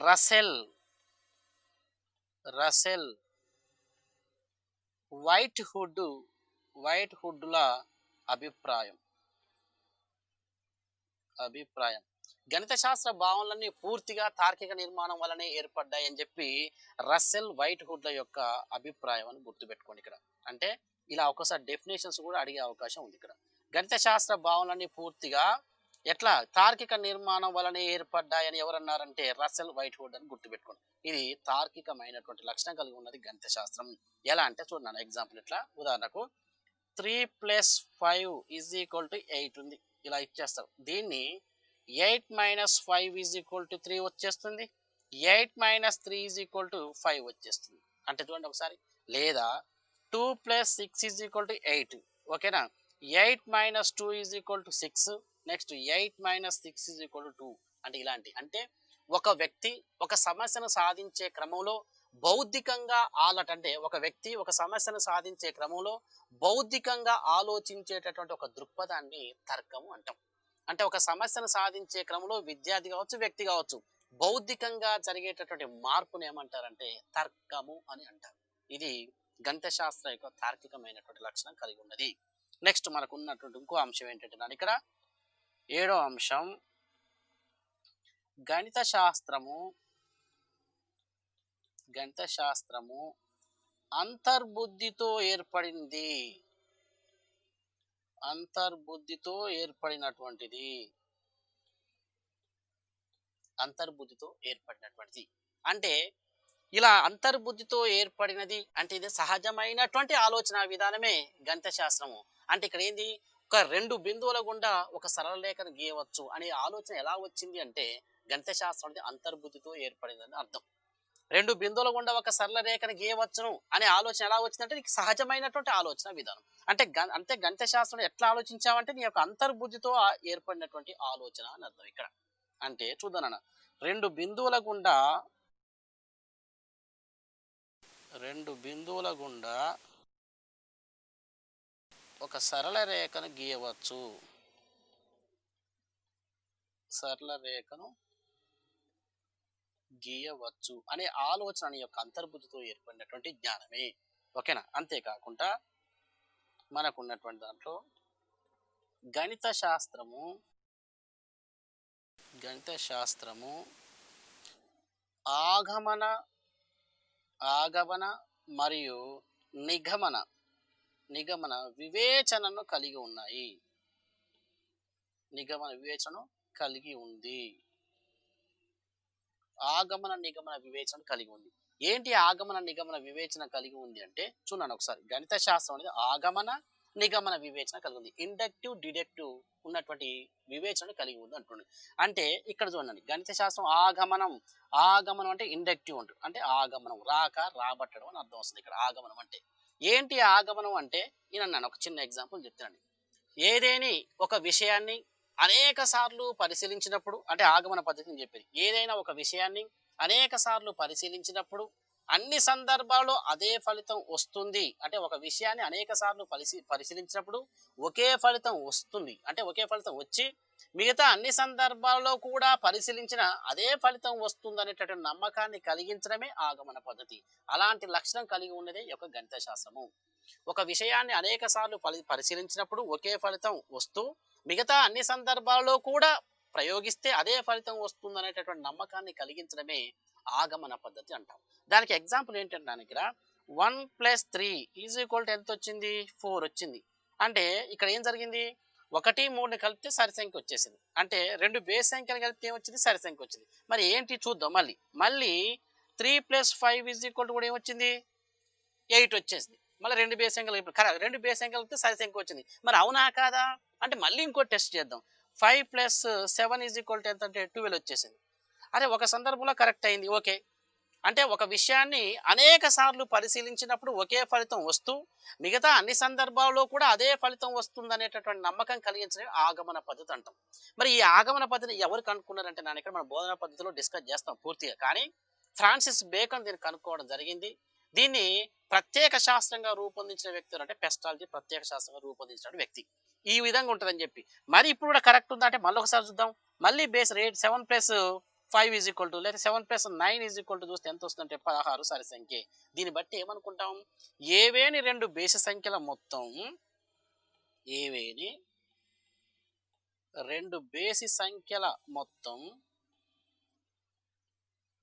రసెల్ వైట్హుడ్ల అభిప్రాయం. గణిత శాస్త్ర భావనలన్నీ పూర్తిగా తార్కిక నిర్మాణం వల్లనే ఏర్పడ్డాయి అని చెప్పి రసెల్ వైట్హుడ్ల యొక్క అభిప్రాయం అని గుర్తుపెట్టుకోండి. ఇక్కడ అంటే ఇలా ఒకసారి డెఫినేషన్స్ కూడా అడిగే అవకాశం ఉంది. ఇక్కడ గణిత శాస్త్ర భావనలన్నీ పూర్తిగా ఎట్లా తార్కిక నిర్మాణం వలనే ఏర్పడ్డాయని ఎవరన్నారంటే రసెల్ వైట్హుడ్ అని గుర్తుపెట్టుకోండి. ఇది తార్కికమైనటువంటి లక్షణం కలిగి ఉన్నది గణిత శాస్త్రం. ఎలా అంటే చూడండి ఎగ్జాంపుల్, ఇట్లా ఉదాహరణకు 3 + 5 = 8 ఉంది, ఇలా ఇచ్చేస్తారు. దీన్ని 8 - 5 = 3 వచ్చేస్తుంది, 8 - 3 = 5 వచ్చేస్తుంది. అంటే చూడండి ఒకసారి. లేదా 2 + 6 = 8 ఓకేనా. 8 - 2 = 6 నెక్స్ట్ 8 - 6 = 2 అంటే ఇలాంటి. అంటే ఒక వ్యక్తి ఒక సమస్యను సాధించే క్రమంలో బౌద్ధికంగా అంటే ఒక వ్యక్తి ఒక సమస్యను సాధించే క్రమంలో బౌద్ధికంగా ఆలోచించేటటువంటి ఒక దృక్పథాన్ని తర్కము అంటాం. అంటే ఒక సమస్యను సాధించే క్రమంలో విద్యార్థి కావచ్చు, వ్యక్తి కావచ్చు, బౌద్ధికంగా జరిగేటటువంటి మార్పుని ఏమంటారంటే తర్కము అని అంటారు. ఇది గణిత శాస్త్రం యొక్క తార్కికమైనటువంటి లక్షణం కలిగి ఉన్నది. నెక్స్ట్ మనకు ఉన్నటువంటి ఇంకో అంశం ఏంటంటే ఇక్కడ 7వ అంశం, గణిత శాస్త్రము అంతర్బుద్ధితో ఏర్పడింది. అంతర్బుద్ధితో ఏర్పడినటువంటిది. అంటే ఇలా అంతర్బుద్ధితో ఏర్పడినది అంటే ఇది సహజమైనటువంటి ఆలోచన విధానమే గణిత శాస్త్రము. అంటే ఇక్కడ ఏంది, ఒక 2 బిందువుల గుండా ఒక సరళ రేఖను గీయవచ్చు అనే ఆలోచన ఎలా వచ్చింది అంటే గణిత శాస్త్రం అనేది అంతర్బుద్ధితో ఏర్పడిందని అర్థం. 2 బిందువుల గుండా ఒక సరళ రేఖను గీయవచ్చును అనే ఆలోచన ఎలా వచ్చిందంటే నీకు సహజమైనటువంటి ఆలోచన విధానం. అంటే గణిత శాస్త్రం ఎట్లా ఆలోచించావంటే నీ యొక్క అంతర్బుద్ధితో ఏర్పడినటువంటి ఆలోచన అని అర్థం ఇక్కడ. అంటే చూద్దాం అన్న, 2 బిందువుల గుండా ఒక సరళ రేఖను గీయవచ్చు. అనే ఆలోచన యొక్క అంతర్బుద్ధితో ఏర్పడినటువంటి జ్ఞానమే. ఓకేనా? అంతేకాకుండా మనకున్నటువంటి దాంట్లో గణిత శాస్త్రము ఆగమన మరియు నిగమన వివేచనను కలిగి ఉన్నాయి. ఆగమన నిగమన వివేచన కలిగి ఉంది. ఏంటి ఆగమన నిగమన వివేచన కలిగి ఉంది అంటే చూడండి ఒకసారి. గణిత శాస్త్రం అనేది ఆగమన నిగమన వివేచన కలిగి ఉంది. ఇండక్టివ్ డిడక్టివ్ ఉన్నటువంటి వివేచన కలిగి ఉంది అంటుంది. అంటే ఇక్కడ చూడండి, గణిత శాస్త్రం ఆగమనం అంటే ఇండక్టివ్ ఉంటుంది. అంటే ఆగమనం రాబట్టడం అని అర్థం వస్తుంది. ఇక్కడ ఆగమనం అంటే ఏంటి? ఆగమనం అంటే నేను ఒక చిన్న ఎగ్జాంపుల్ చెప్తానండి. ఏదేని ఒక విషయాన్ని అనేక సార్లు పరిశీలించినప్పుడు, అంటే ఆగమన పద్ధతిని చెప్పేది, ఏదైనా ఒక విషయాన్ని అనేక సార్లు పరిశీలించినప్పుడు అన్ని సందర్భాల్లో అదే ఫలితం వస్తుంది. అంటే ఒక విషయాన్ని అనేక సార్లు పరిశీలించినప్పుడు ఒకే ఫలితం వస్తుంది. అంటే ఒకే ఫలితం వచ్చి మిగతా అన్ని సందర్భాల్లో కూడా పరిశీలించిన అదే ఫలితం వస్తుంది అనేటటువంటి నమ్మకాన్ని కలిగించడమే ఆగమన పద్ధతి. అలాంటి లక్షణం కలిగి ఉన్నదే ఈ యొక్క గణిత శాస్త్రము. ఒక విషయాన్ని అనేక సార్లు పరిశీలించినప్పుడు ఒకే ఫలితం వస్తూ మిగతా అన్ని సందర్భాల్లో కూడా ప్రయోగిస్తే అదే ఫలితం వస్తుంది అనేటటువంటి నమ్మకాన్ని కలిగించడమే ఆగమన పద్ధతి అంటాం. దానికి ఎగ్జాంపుల్ ఏంటంటే ఇక్కడ 1 + 3 = ఎంత వచ్చింది? 4 వచ్చింది. అంటే ఇక్కడ ఏం జరిగింది? 1, 3 కలిపితే సరి సంఖ్య వచ్చేసింది. అంటే 2 బేస్ సంఖ్యలు కలిపితే ఏమొచ్చింది? సరి సంఖ్య వచ్చింది. మరి ఏంటి చూద్దాం. మళ్ళీ 3 + 5 = కూడా ఏమొచ్చింది? 8 వచ్చేసింది. మళ్ళీ 2 బేస్ సంఖ్యలు 2 బేస్ సంఖ్యలు కలిపితే సరి సంఖ్య వచ్చింది. మరి అవునా కాదా అంటే మళ్ళీ ఇంకో టెస్ట్ చేద్దాం. 5 + 7 = ఎంత అంటే 12 వచ్చేసింది. అరే ఒక సందర్భంలో కరెక్ట్ అయింది, ఓకే. అంటే ఒక విషయాన్ని అనేక సార్లు పరిశీలించినప్పుడు ఒకే ఫలితం వస్తూ మిగతా అన్ని సందర్భాల్లో కూడా అదే ఫలితం వస్తుంది అనేటటువంటి నమ్మకం కలిగించడం ఆగమన పద్ధతి అంటాం. మరి ఈ ఆగమన పద్ధతిని ఎవరు కనుక్కున్నారంటే ఇక్కడ మన బోధన పద్ధతిలో డిస్కస్ చేస్తాం పూర్తిగా. కానీ ఫ్రాన్సిస్ బేకన్ దీన్ని కనుక్కోవడం జరిగింది. దీన్ని ప్రత్యేక శాస్త్రంగా రూపొందించిన వ్యక్తులు అంటే పెస్టాలజీ ప్రత్యేక శాస్త్రంగా రూపొందించిన వ్యక్తి. ఈ విధంగా ఉంటుందని చెప్పి మరి ఇప్పుడు కూడా కరెక్ట్ ఉందా అంటే మళ్ళీ ఒకసారి చూద్దాం. మళ్ళీ బేస్ రేట్ 7 + 5 = లేదా 7 + 9 = చూస్తే ఎంత వస్తుందంటే 16 సరి సంఖ్య. దీన్ని బట్టి ఏమనుకుంటాం? ఏవేని 2 బేసి సంఖ్యల మొత్తం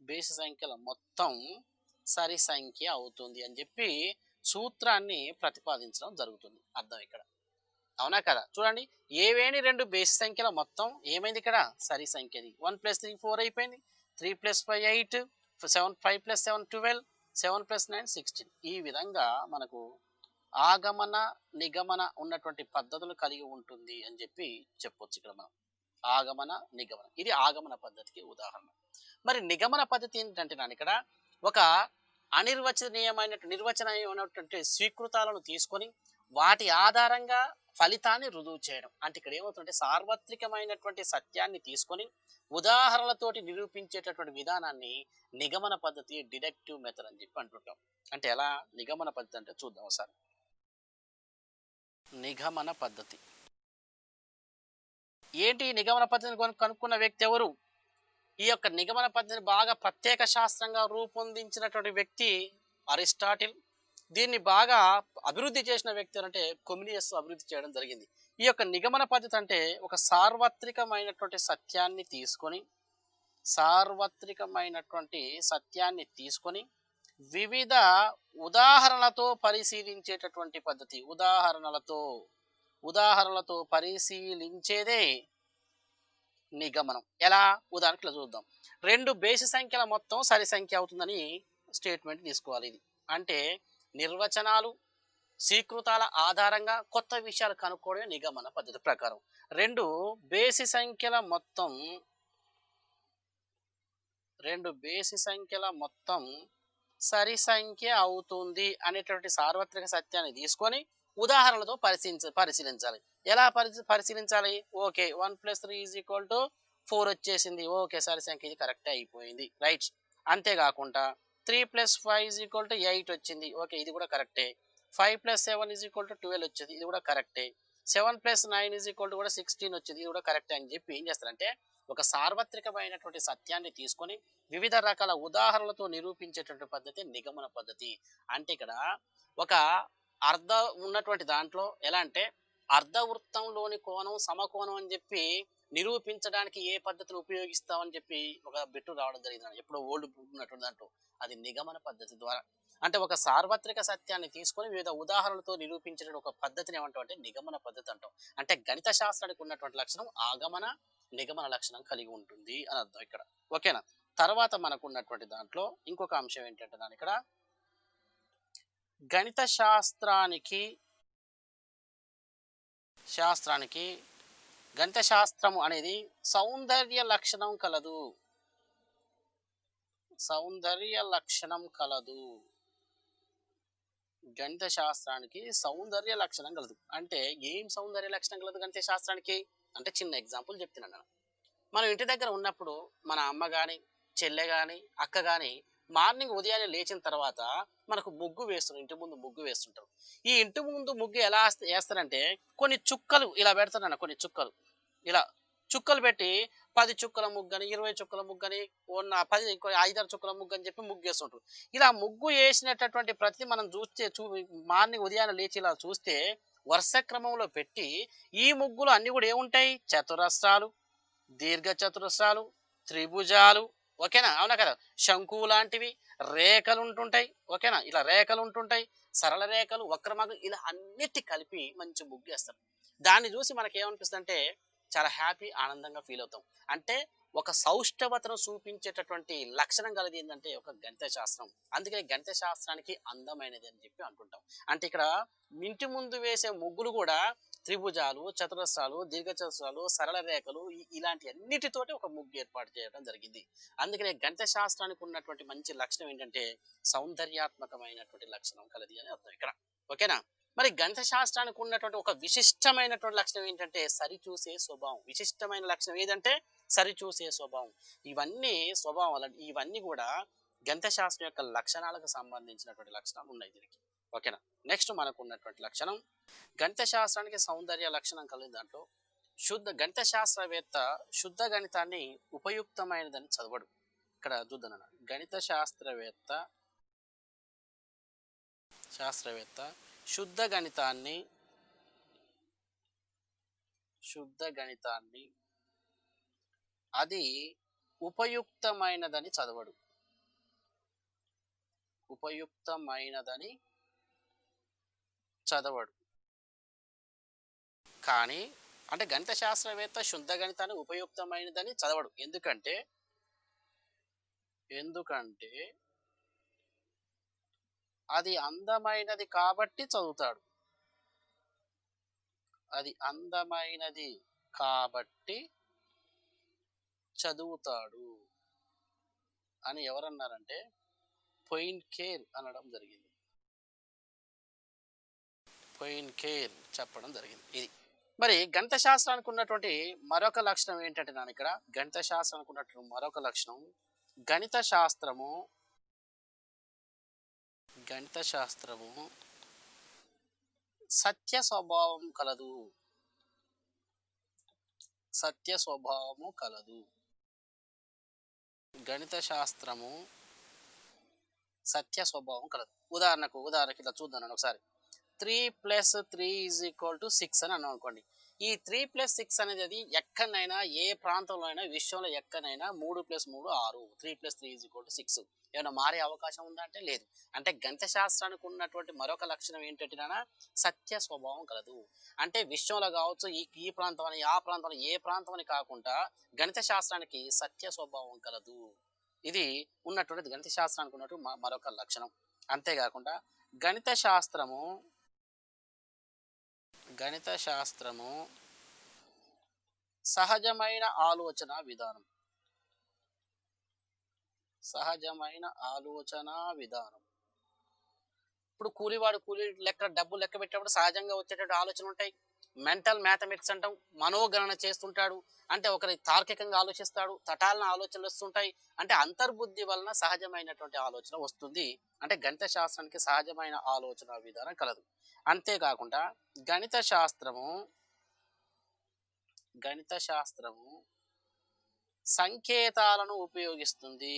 బేసి సంఖ్యల మొత్తం సరి సంఖ్య అవుతుంది అని చెప్పి సూత్రాన్ని ప్రతిపాదించడం జరుగుతుంది. అర్థం ఇక్కడ. అవునా కదా? చూడండి, ఏవేని 2 బేసి సంఖ్యల మొత్తం ఏమైంది? ఇక్కడ సరి సంఖ్యది. 1 + 3 4 అయిపోయింది. 3 + 5 8, 5 + 7 12, 7 + 9 16. ఈ విధంగా మనకు ఆగమన నిగమన ఉన్నటువంటి పద్ధతులు కలిగి ఉంటుంది అని చెప్పి చెప్పొచ్చు. ఇక్కడ మనం ఆగమన నిగమన, ఇది ఆగమన పద్ధతికి ఉదాహరణ. మరి నిగమన పద్ధతి ఏంటంటే ఇక్కడ ఒక నిర్వచనమైనటువంటి స్వీకృతాలను తీసుకొని వాటి ఆధారంగా ఫలితాన్ని రుజువు చేయడం. అంటే ఇక్కడ ఏమవుతుందంటే సార్వత్రికమైనటువంటి సత్యాన్ని తీసుకొని ఉదాహరణలతోటి నిరూపించేటటువంటి విధానాన్ని నిగమన పద్ధతి, డిడక్టివ్ మెథడ్ అని చెప్పి అంటుంటాం. అంటే ఎలా నిగమన పద్ధతి అంటే చూద్దాం ఒకసారి. నిగమన పద్ధతి ఏంటి? నిగమన పద్ధతిని కనుక్కున్న వ్యక్తి ఎవరు? ఈ యొక్క నిగమన పద్ధతిని బాగా ప్రత్యేక శాస్త్రంగా రూపొందించినటువంటి వ్యక్తి అరిస్టాటిల్. దీన్ని బాగా అభివృద్ధి చేసిన వ్యక్తి అంటే కొమినియస్ అభివృద్ధి చేయడం జరిగింది. ఈ యొక్క నిగమన పద్ధతి అంటే ఒక సార్వత్రికమైనటువంటి సత్యాన్ని తీసుకొని వివిధ ఉదాహరణలతో పరిశీలించేటటువంటి పద్ధతి. ఉదాహరణలతో పరిశీలించేదే నిగమనం. ఎలా? ఉదాహరణకి ఇలా చూద్దాం. 2 బేసి సంఖ్యల మొత్తం సరి సంఖ్య అవుతుందని స్టేట్మెంట్ తీసుకోవాలి. ఇది అంటే నిర్వచనాలు, స్వీకృతాల ఆధారంగా కొత్త విషయాలు కనుక్కోవడమే నిగమన పద్ధతి ప్రకారం. 2 బేసి సంఖ్యల మొత్తం సరి సంఖ్య అవుతుంది అనేటువంటి సార్వత్రిక సత్యాన్ని తీసుకొని ఉదాహరణలతో పరిశీలించాలి. ఎలా పరిశీలించాలి? ఓకే, 1 + 3 = 4 వచ్చేసింది. ఓకే, సరి సంఖ్య, ఇది కరెక్టే అయిపోయింది. రైట్. అంతేకాకుండా 3 + 5 = 8 వచ్చింది. ఓకే, ఇది కూడా కరెక్టే. 5 + 7 = 12 వచ్చింది. ఇది కూడా కరెక్టే. 7 + 9 కూడా 16 వచ్చింది. ఇది కూడా కరెక్టే అని చెప్పి ఏం చేస్తారంటే ఒక సార్వత్రికమైనటువంటి సత్యాన్ని తీసుకొని వివిధ రకాల ఉదాహరణలతో నిరూపించేటువంటి పద్ధతి నిగమన పద్ధతి. అంటే ఇక్కడ ఒక అర్ధ ఉన్నటువంటి దాంట్లో ఎలా అంటే అర్ధవృత్తంలోని కోణం సమకోణం అని చెప్పి నిరూపించడానికి ఏ పద్ధతిని ఉపయోగిస్తామని చెప్పి ఒక బిట్టు రావడం జరిగింది. ఎప్పుడో ఓల్డ్ ఉన్నటువంటి దాంట్లో అది నిగమన పద్ధతి ద్వారా. అంటే ఒక సార్వత్రిక సత్యాన్ని తీసుకొని వివిధ ఉదాహరణలతో నిరూపించే ఒక పద్ధతిని ఏమంటాం అంటే నిగమన పద్ధతి అంటాం. అంటే గణిత శాస్త్రానికి ఉన్నటువంటి లక్షణం ఆగమన నిగమన లక్షణం కలిగి ఉంటుంది అని అర్థం ఇక్కడ. ఓకేనా? తర్వాత మనకు ఉన్నటువంటి దాంట్లో ఇంకొక అంశం ఏంటంటే దాని ఇక్కడ గణిత గణిత శాస్త్రము అనేది సౌందర్య లక్షణం కలదు. గణిత శాస్త్రానికి సౌందర్య లక్షణం కలదు. అంటే ఏం సౌందర్య లక్షణం కలదు గణిత శాస్త్రానికి అంటే చిన్న ఎగ్జాంపుల్ చెప్తున్నాను. మనం ఇంటి దగ్గర ఉన్నప్పుడు మన అమ్మ కానీ, చెల్లె కానీ, అక్క కానీ మార్నింగ్ ఉదయాన్నే లేచిన తర్వాత మనకు ముగ్గు వేస్తారు. ఇంటి ముందు ముగ్గు వేస్తుంటారు. ఈ ఇంటి ముందు ముగ్గు ఎలా వేస్తారంటే కొన్ని చుక్కలు ఇలా పెడతారన్న, కొన్ని చుక్కలు ఇలా చుక్కలు పెట్టి 10 చుక్కల ముగ్గని, 20 చుక్కల ముగ్గని, 10 5-6 చుక్కల ముగ్గు అని చెప్పి ముగ్గు వేస్తుంటారు. ఇలా ముగ్గు వేసినటువంటి ప్రతి మనం మార్నింగ్ ఉదయాన్నే లేచి ఇలా చూస్తే వరుస క్రమంలో పెట్టి ఈ ముగ్గులు అన్ని కూడా ఏముంటాయి? చతురస్రాలు, దీర్ఘ చతురస్రాలు, త్రిభుజాలు, ఓకేనా? అవునా కదా? శంకు లాంటివి, రేఖలు ఉంటుంటాయి. ఓకేనా? ఇలా రేఖలు ఉంటుంటాయి, సరళ రేఖలు, వక్రమార్గం, ఇలా అన్నిటి కలిపి మంచి ముగ్గు వేస్తారు. దాన్ని చూసి మనకి ఏమనిపిస్తుంది అంటే చాలా హ్యాపీ, ఆనందంగా ఫీల్ అవుతాం. అంటే ఒక సౌష్ఠవతను చూపించేటటువంటి లక్షణం కలిగి ఏంటంటే ఒక గణిత శాస్త్రం. అందుకని గణిత శాస్త్రానికి అందమైనది అని చెప్పి అంటుంటాం. అంటే ఇక్కడ ఇంటి ముందు వేసే ముగ్గులు కూడా త్రిభుజాలు, చతురస్రాలు, దీర్ఘచతురస్రాలు, సరళ రేఖలు, ఇలాంటి అన్నిటితోటి ఒక ముగ్గు ఏర్పాటు చేయడం జరిగింది. అందుకనే గణిత శాస్త్రానికి ఉన్నటువంటి మంచి లక్షణం ఏంటంటే సౌందర్యాత్మకమైనటువంటి లక్షణం కలది అని అర్థం ఇక్కడ. ఓకేనా? మరి గణిత శాస్త్రానికి ఉన్నటువంటి ఒక విశిష్టమైనటువంటి లక్షణం ఏంటంటే సరిచూసే స్వభావం. విశిష్టమైన లక్షణం ఏదంటే సరిచూసే స్వభావం. ఇవన్నీ కూడా గణిత శాస్త్రం యొక్క లక్షణాలకు సంబంధించినటువంటి లక్షణాలు ఉన్నాయి దీనికి. ఓకేనా? నెక్స్ట్ మనకు ఉన్నటువంటి లక్షణం గణిత శాస్త్రానికి సౌందర్య లక్షణం కలిగిన దాంట్లో గణిత శాస్త్రవేత్త శుద్ధ గణితాన్ని ఉపయుక్తమైనదని చదవడు. ఇక్కడ చూద్దాం. గణిత శాస్త్రవేత్త శుద్ధ గణితాన్ని అది ఉపయుక్తమైనదని చదవడు. కానీ అంటే గణిత శాస్త్రవేత్త శుద్ధ గణితాన్ని ఉపయుక్తమైనదని చదవడు. ఎందుకంటే అది అందమైనది కాబట్టి చదువుతాడు. అని ఎవరన్నారంటే పొయిన్కేర్ అనడం జరిగింది. కేర్ చెప్పడం జరిగింది. ఇది మరి గణిత శాస్త్రానికి ఉన్నటువంటి మరొక లక్షణం ఏంటంటే నాన్న ఇక్కడ గణిత శాస్త్రానికి ఉన్నటువంటి మరొక లక్షణం గణిత శాస్త్రము గణిత శాస్త్రము సత్య స్వభావం కలదు. సత్య స్వభావము కలదు. గణిత శాస్త్రము సత్య స్వభావం కలదు. ఉదాహరణకి ఇలా చూద్దాం ఒకసారి. 3+3 = 6 అని అన్నాం అనుకోండి. ఈ 3+6 అనేది అది ఎక్కడైనా ఏ ప్రాంతంలో అయినా విశ్వంలో ఎక్కడైనా 3+3 6 3+3 = 6 ఏమైనా మారే అవకాశం ఉందా అంటే లేదు. అంటే గణిత శాస్త్రానికి ఉన్నటువంటి మరొక లక్షణం ఏంటంటే సత్య స్వభావం కలదు. అంటే విశ్వంలో కావచ్చు ఈ ప్రాంతం అని ఆ ప్రాంతం ఏ ప్రాంతం అని కాకుండా గణిత శాస్త్రానికి సత్య స్వభావం కలదు. ఇది ఉన్నటువంటి గణిత శాస్త్రానికి ఉన్నటువంటి మరొక లక్షణం. అంతేకాకుండా గణిత శాస్త్రము సహజమైన ఆలోచన విధానం. సహజమైన ఆలోచన విధానం. ఇప్పుడు కూలివాడు కూలి డబ్బు లెక్క పెట్టేటప్పుడు సహజంగా వచ్చేటటువంటి ఆలోచన ఉంటాయి. మెంటల్ మ్యాథమెటిక్స్ అంటాం. మనోగణన చేస్తుంటాడు. అంటే ఒకరి తార్కికంగా ఆలోచిస్తాడు. తటాలన ఆలోచనలు వస్తుంటాయి. అంటే అంతర్బుద్ధి వలన సహజమైనటువంటి ఆలోచన వస్తుంది. అంటే గణిత శాస్త్రానికి సహజమైన ఆలోచన విధానం కలదు. అంతేకాకుండా గణిత శాస్త్రము సంకేతాలను ఉపయోగిస్తుంది.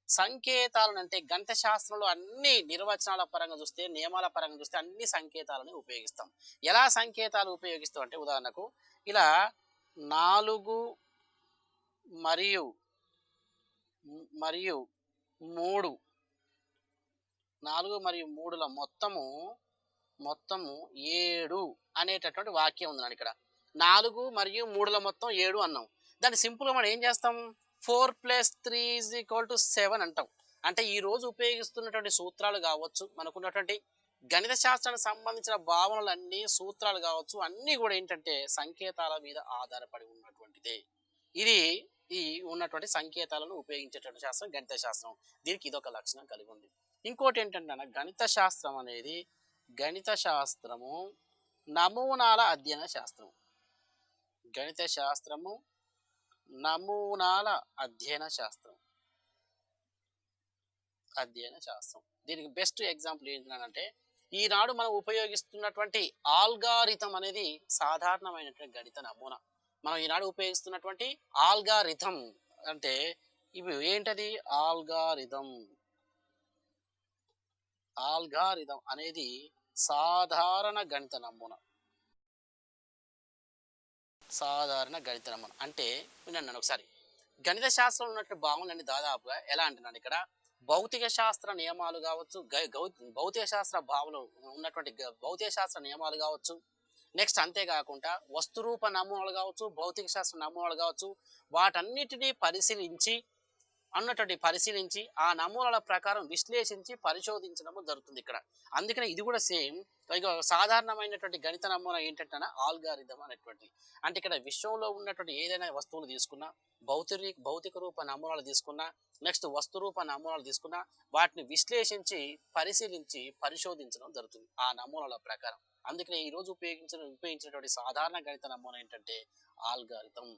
సంకేతాలను అంటే గణిత శాస్త్రంలో అన్ని నిర్వచనాల పరంగా చూస్తే, నియమాల పరంగా చూస్తే అన్ని సంకేతాలను ఉపయోగిస్తాం. ఎలా సంకేతాలు ఉపయోగిస్తాం అంటే ఉదాహరణకు ఇలా 4 మరియు 3 4 మరియు 3ల మొత్తము 7 అనేటటువంటి వాక్యం ఉంది ఇక్కడ. 4 మరియు 3ల మొత్తం 7 అన్నాం. దాన్ని సింపుల్గా మనం ఏం చేస్తాం? 4+3 = 7 అంటాం. అంటే ఈ రోజు ఉపయోగిస్తున్నటువంటి సూత్రాలు కావచ్చు, మనకున్నటువంటి గణిత శాస్త్రానికి సంబంధించిన భావనలు సూత్రాలు కావచ్చు, అన్నీ కూడా ఏంటంటే సంకేతాల మీద ఆధారపడి ఉన్నటువంటిదే. ఇది ఈ ఉన్నటువంటి సంకేతాలను ఉపయోగించేటువంటి శాస్త్రం గణిత శాస్త్రం. దీనికి ఇదొక లక్షణం కలిగి ఉంది. ఇంకోటి ఏంటంటే గణిత శాస్త్రము నమూనాల అధ్యయన శాస్త్రం. గణిత శాస్త్రము నమూనాల అధ్యయన శాస్త్రం. దీనికి బెస్ట్ ఎగ్జాంపుల్ ఏంటంటే ఈనాడు మనం ఉపయోగిస్తున్నటువంటి ఆల్గారిథం అనేది సాధారణమైనటువంటి గణిత నమూనా. మనం ఈనాడు ఉపయోగిస్తున్నటువంటి ఆల్గారిథం అంటే ఇవి ఏంటది? ఆల్గారిథం అనేది సాధారణ గణిత నమూనా. అంటే వినండి ఒకసారి. గణిత శాస్త్రంలో ఉన్నటువంటి భావనలన్నీ దాదాపుగా ఎలా అంటున్నాను ఇక్కడ భౌతిక శాస్త్ర నియమాలు కావచ్చు, భౌతిక శాస్త్ర భావనలు ఉన్నటువంటి భౌతిక శాస్త్ర నియమాలు కావచ్చు, నెక్స్ట్ అంతేకాకుండా వస్తురూప నమూనాలు కావచ్చు, భౌతిక శాస్త్ర నమూనాలు కావచ్చు, వాటన్నిటినీ పరిశీలించి ఆ నమూనాల ప్రకారం విశ్లేషించి పరిశోధించడం జరుగుతుంది ఇక్కడ. అందుకనే ఇది కూడా సేమ్ సాధారణమైనటువంటి గణిత నమూనా ఏంటంటే ఆల్గారిథం అనేటువంటి. అంటే ఇక్కడ విశ్వంలో ఉన్నటువంటి ఏదైనా వస్తువులు తీసుకున్నా, భౌతిక రూప నమూనాలు తీసుకున్నా, నెక్స్ట్ వస్తురూప నమూనాలు తీసుకున్నా, వాటిని విశ్లేషించి పరిశీలించి పరిశోధించడం జరుగుతుంది ఆ నమూనాల ప్రకారం. అందుకనే ఈ రోజు ఉపయోగించినటువంటి సాధారణ గణిత నమూనా ఏంటంటే ఆల్గారిథం.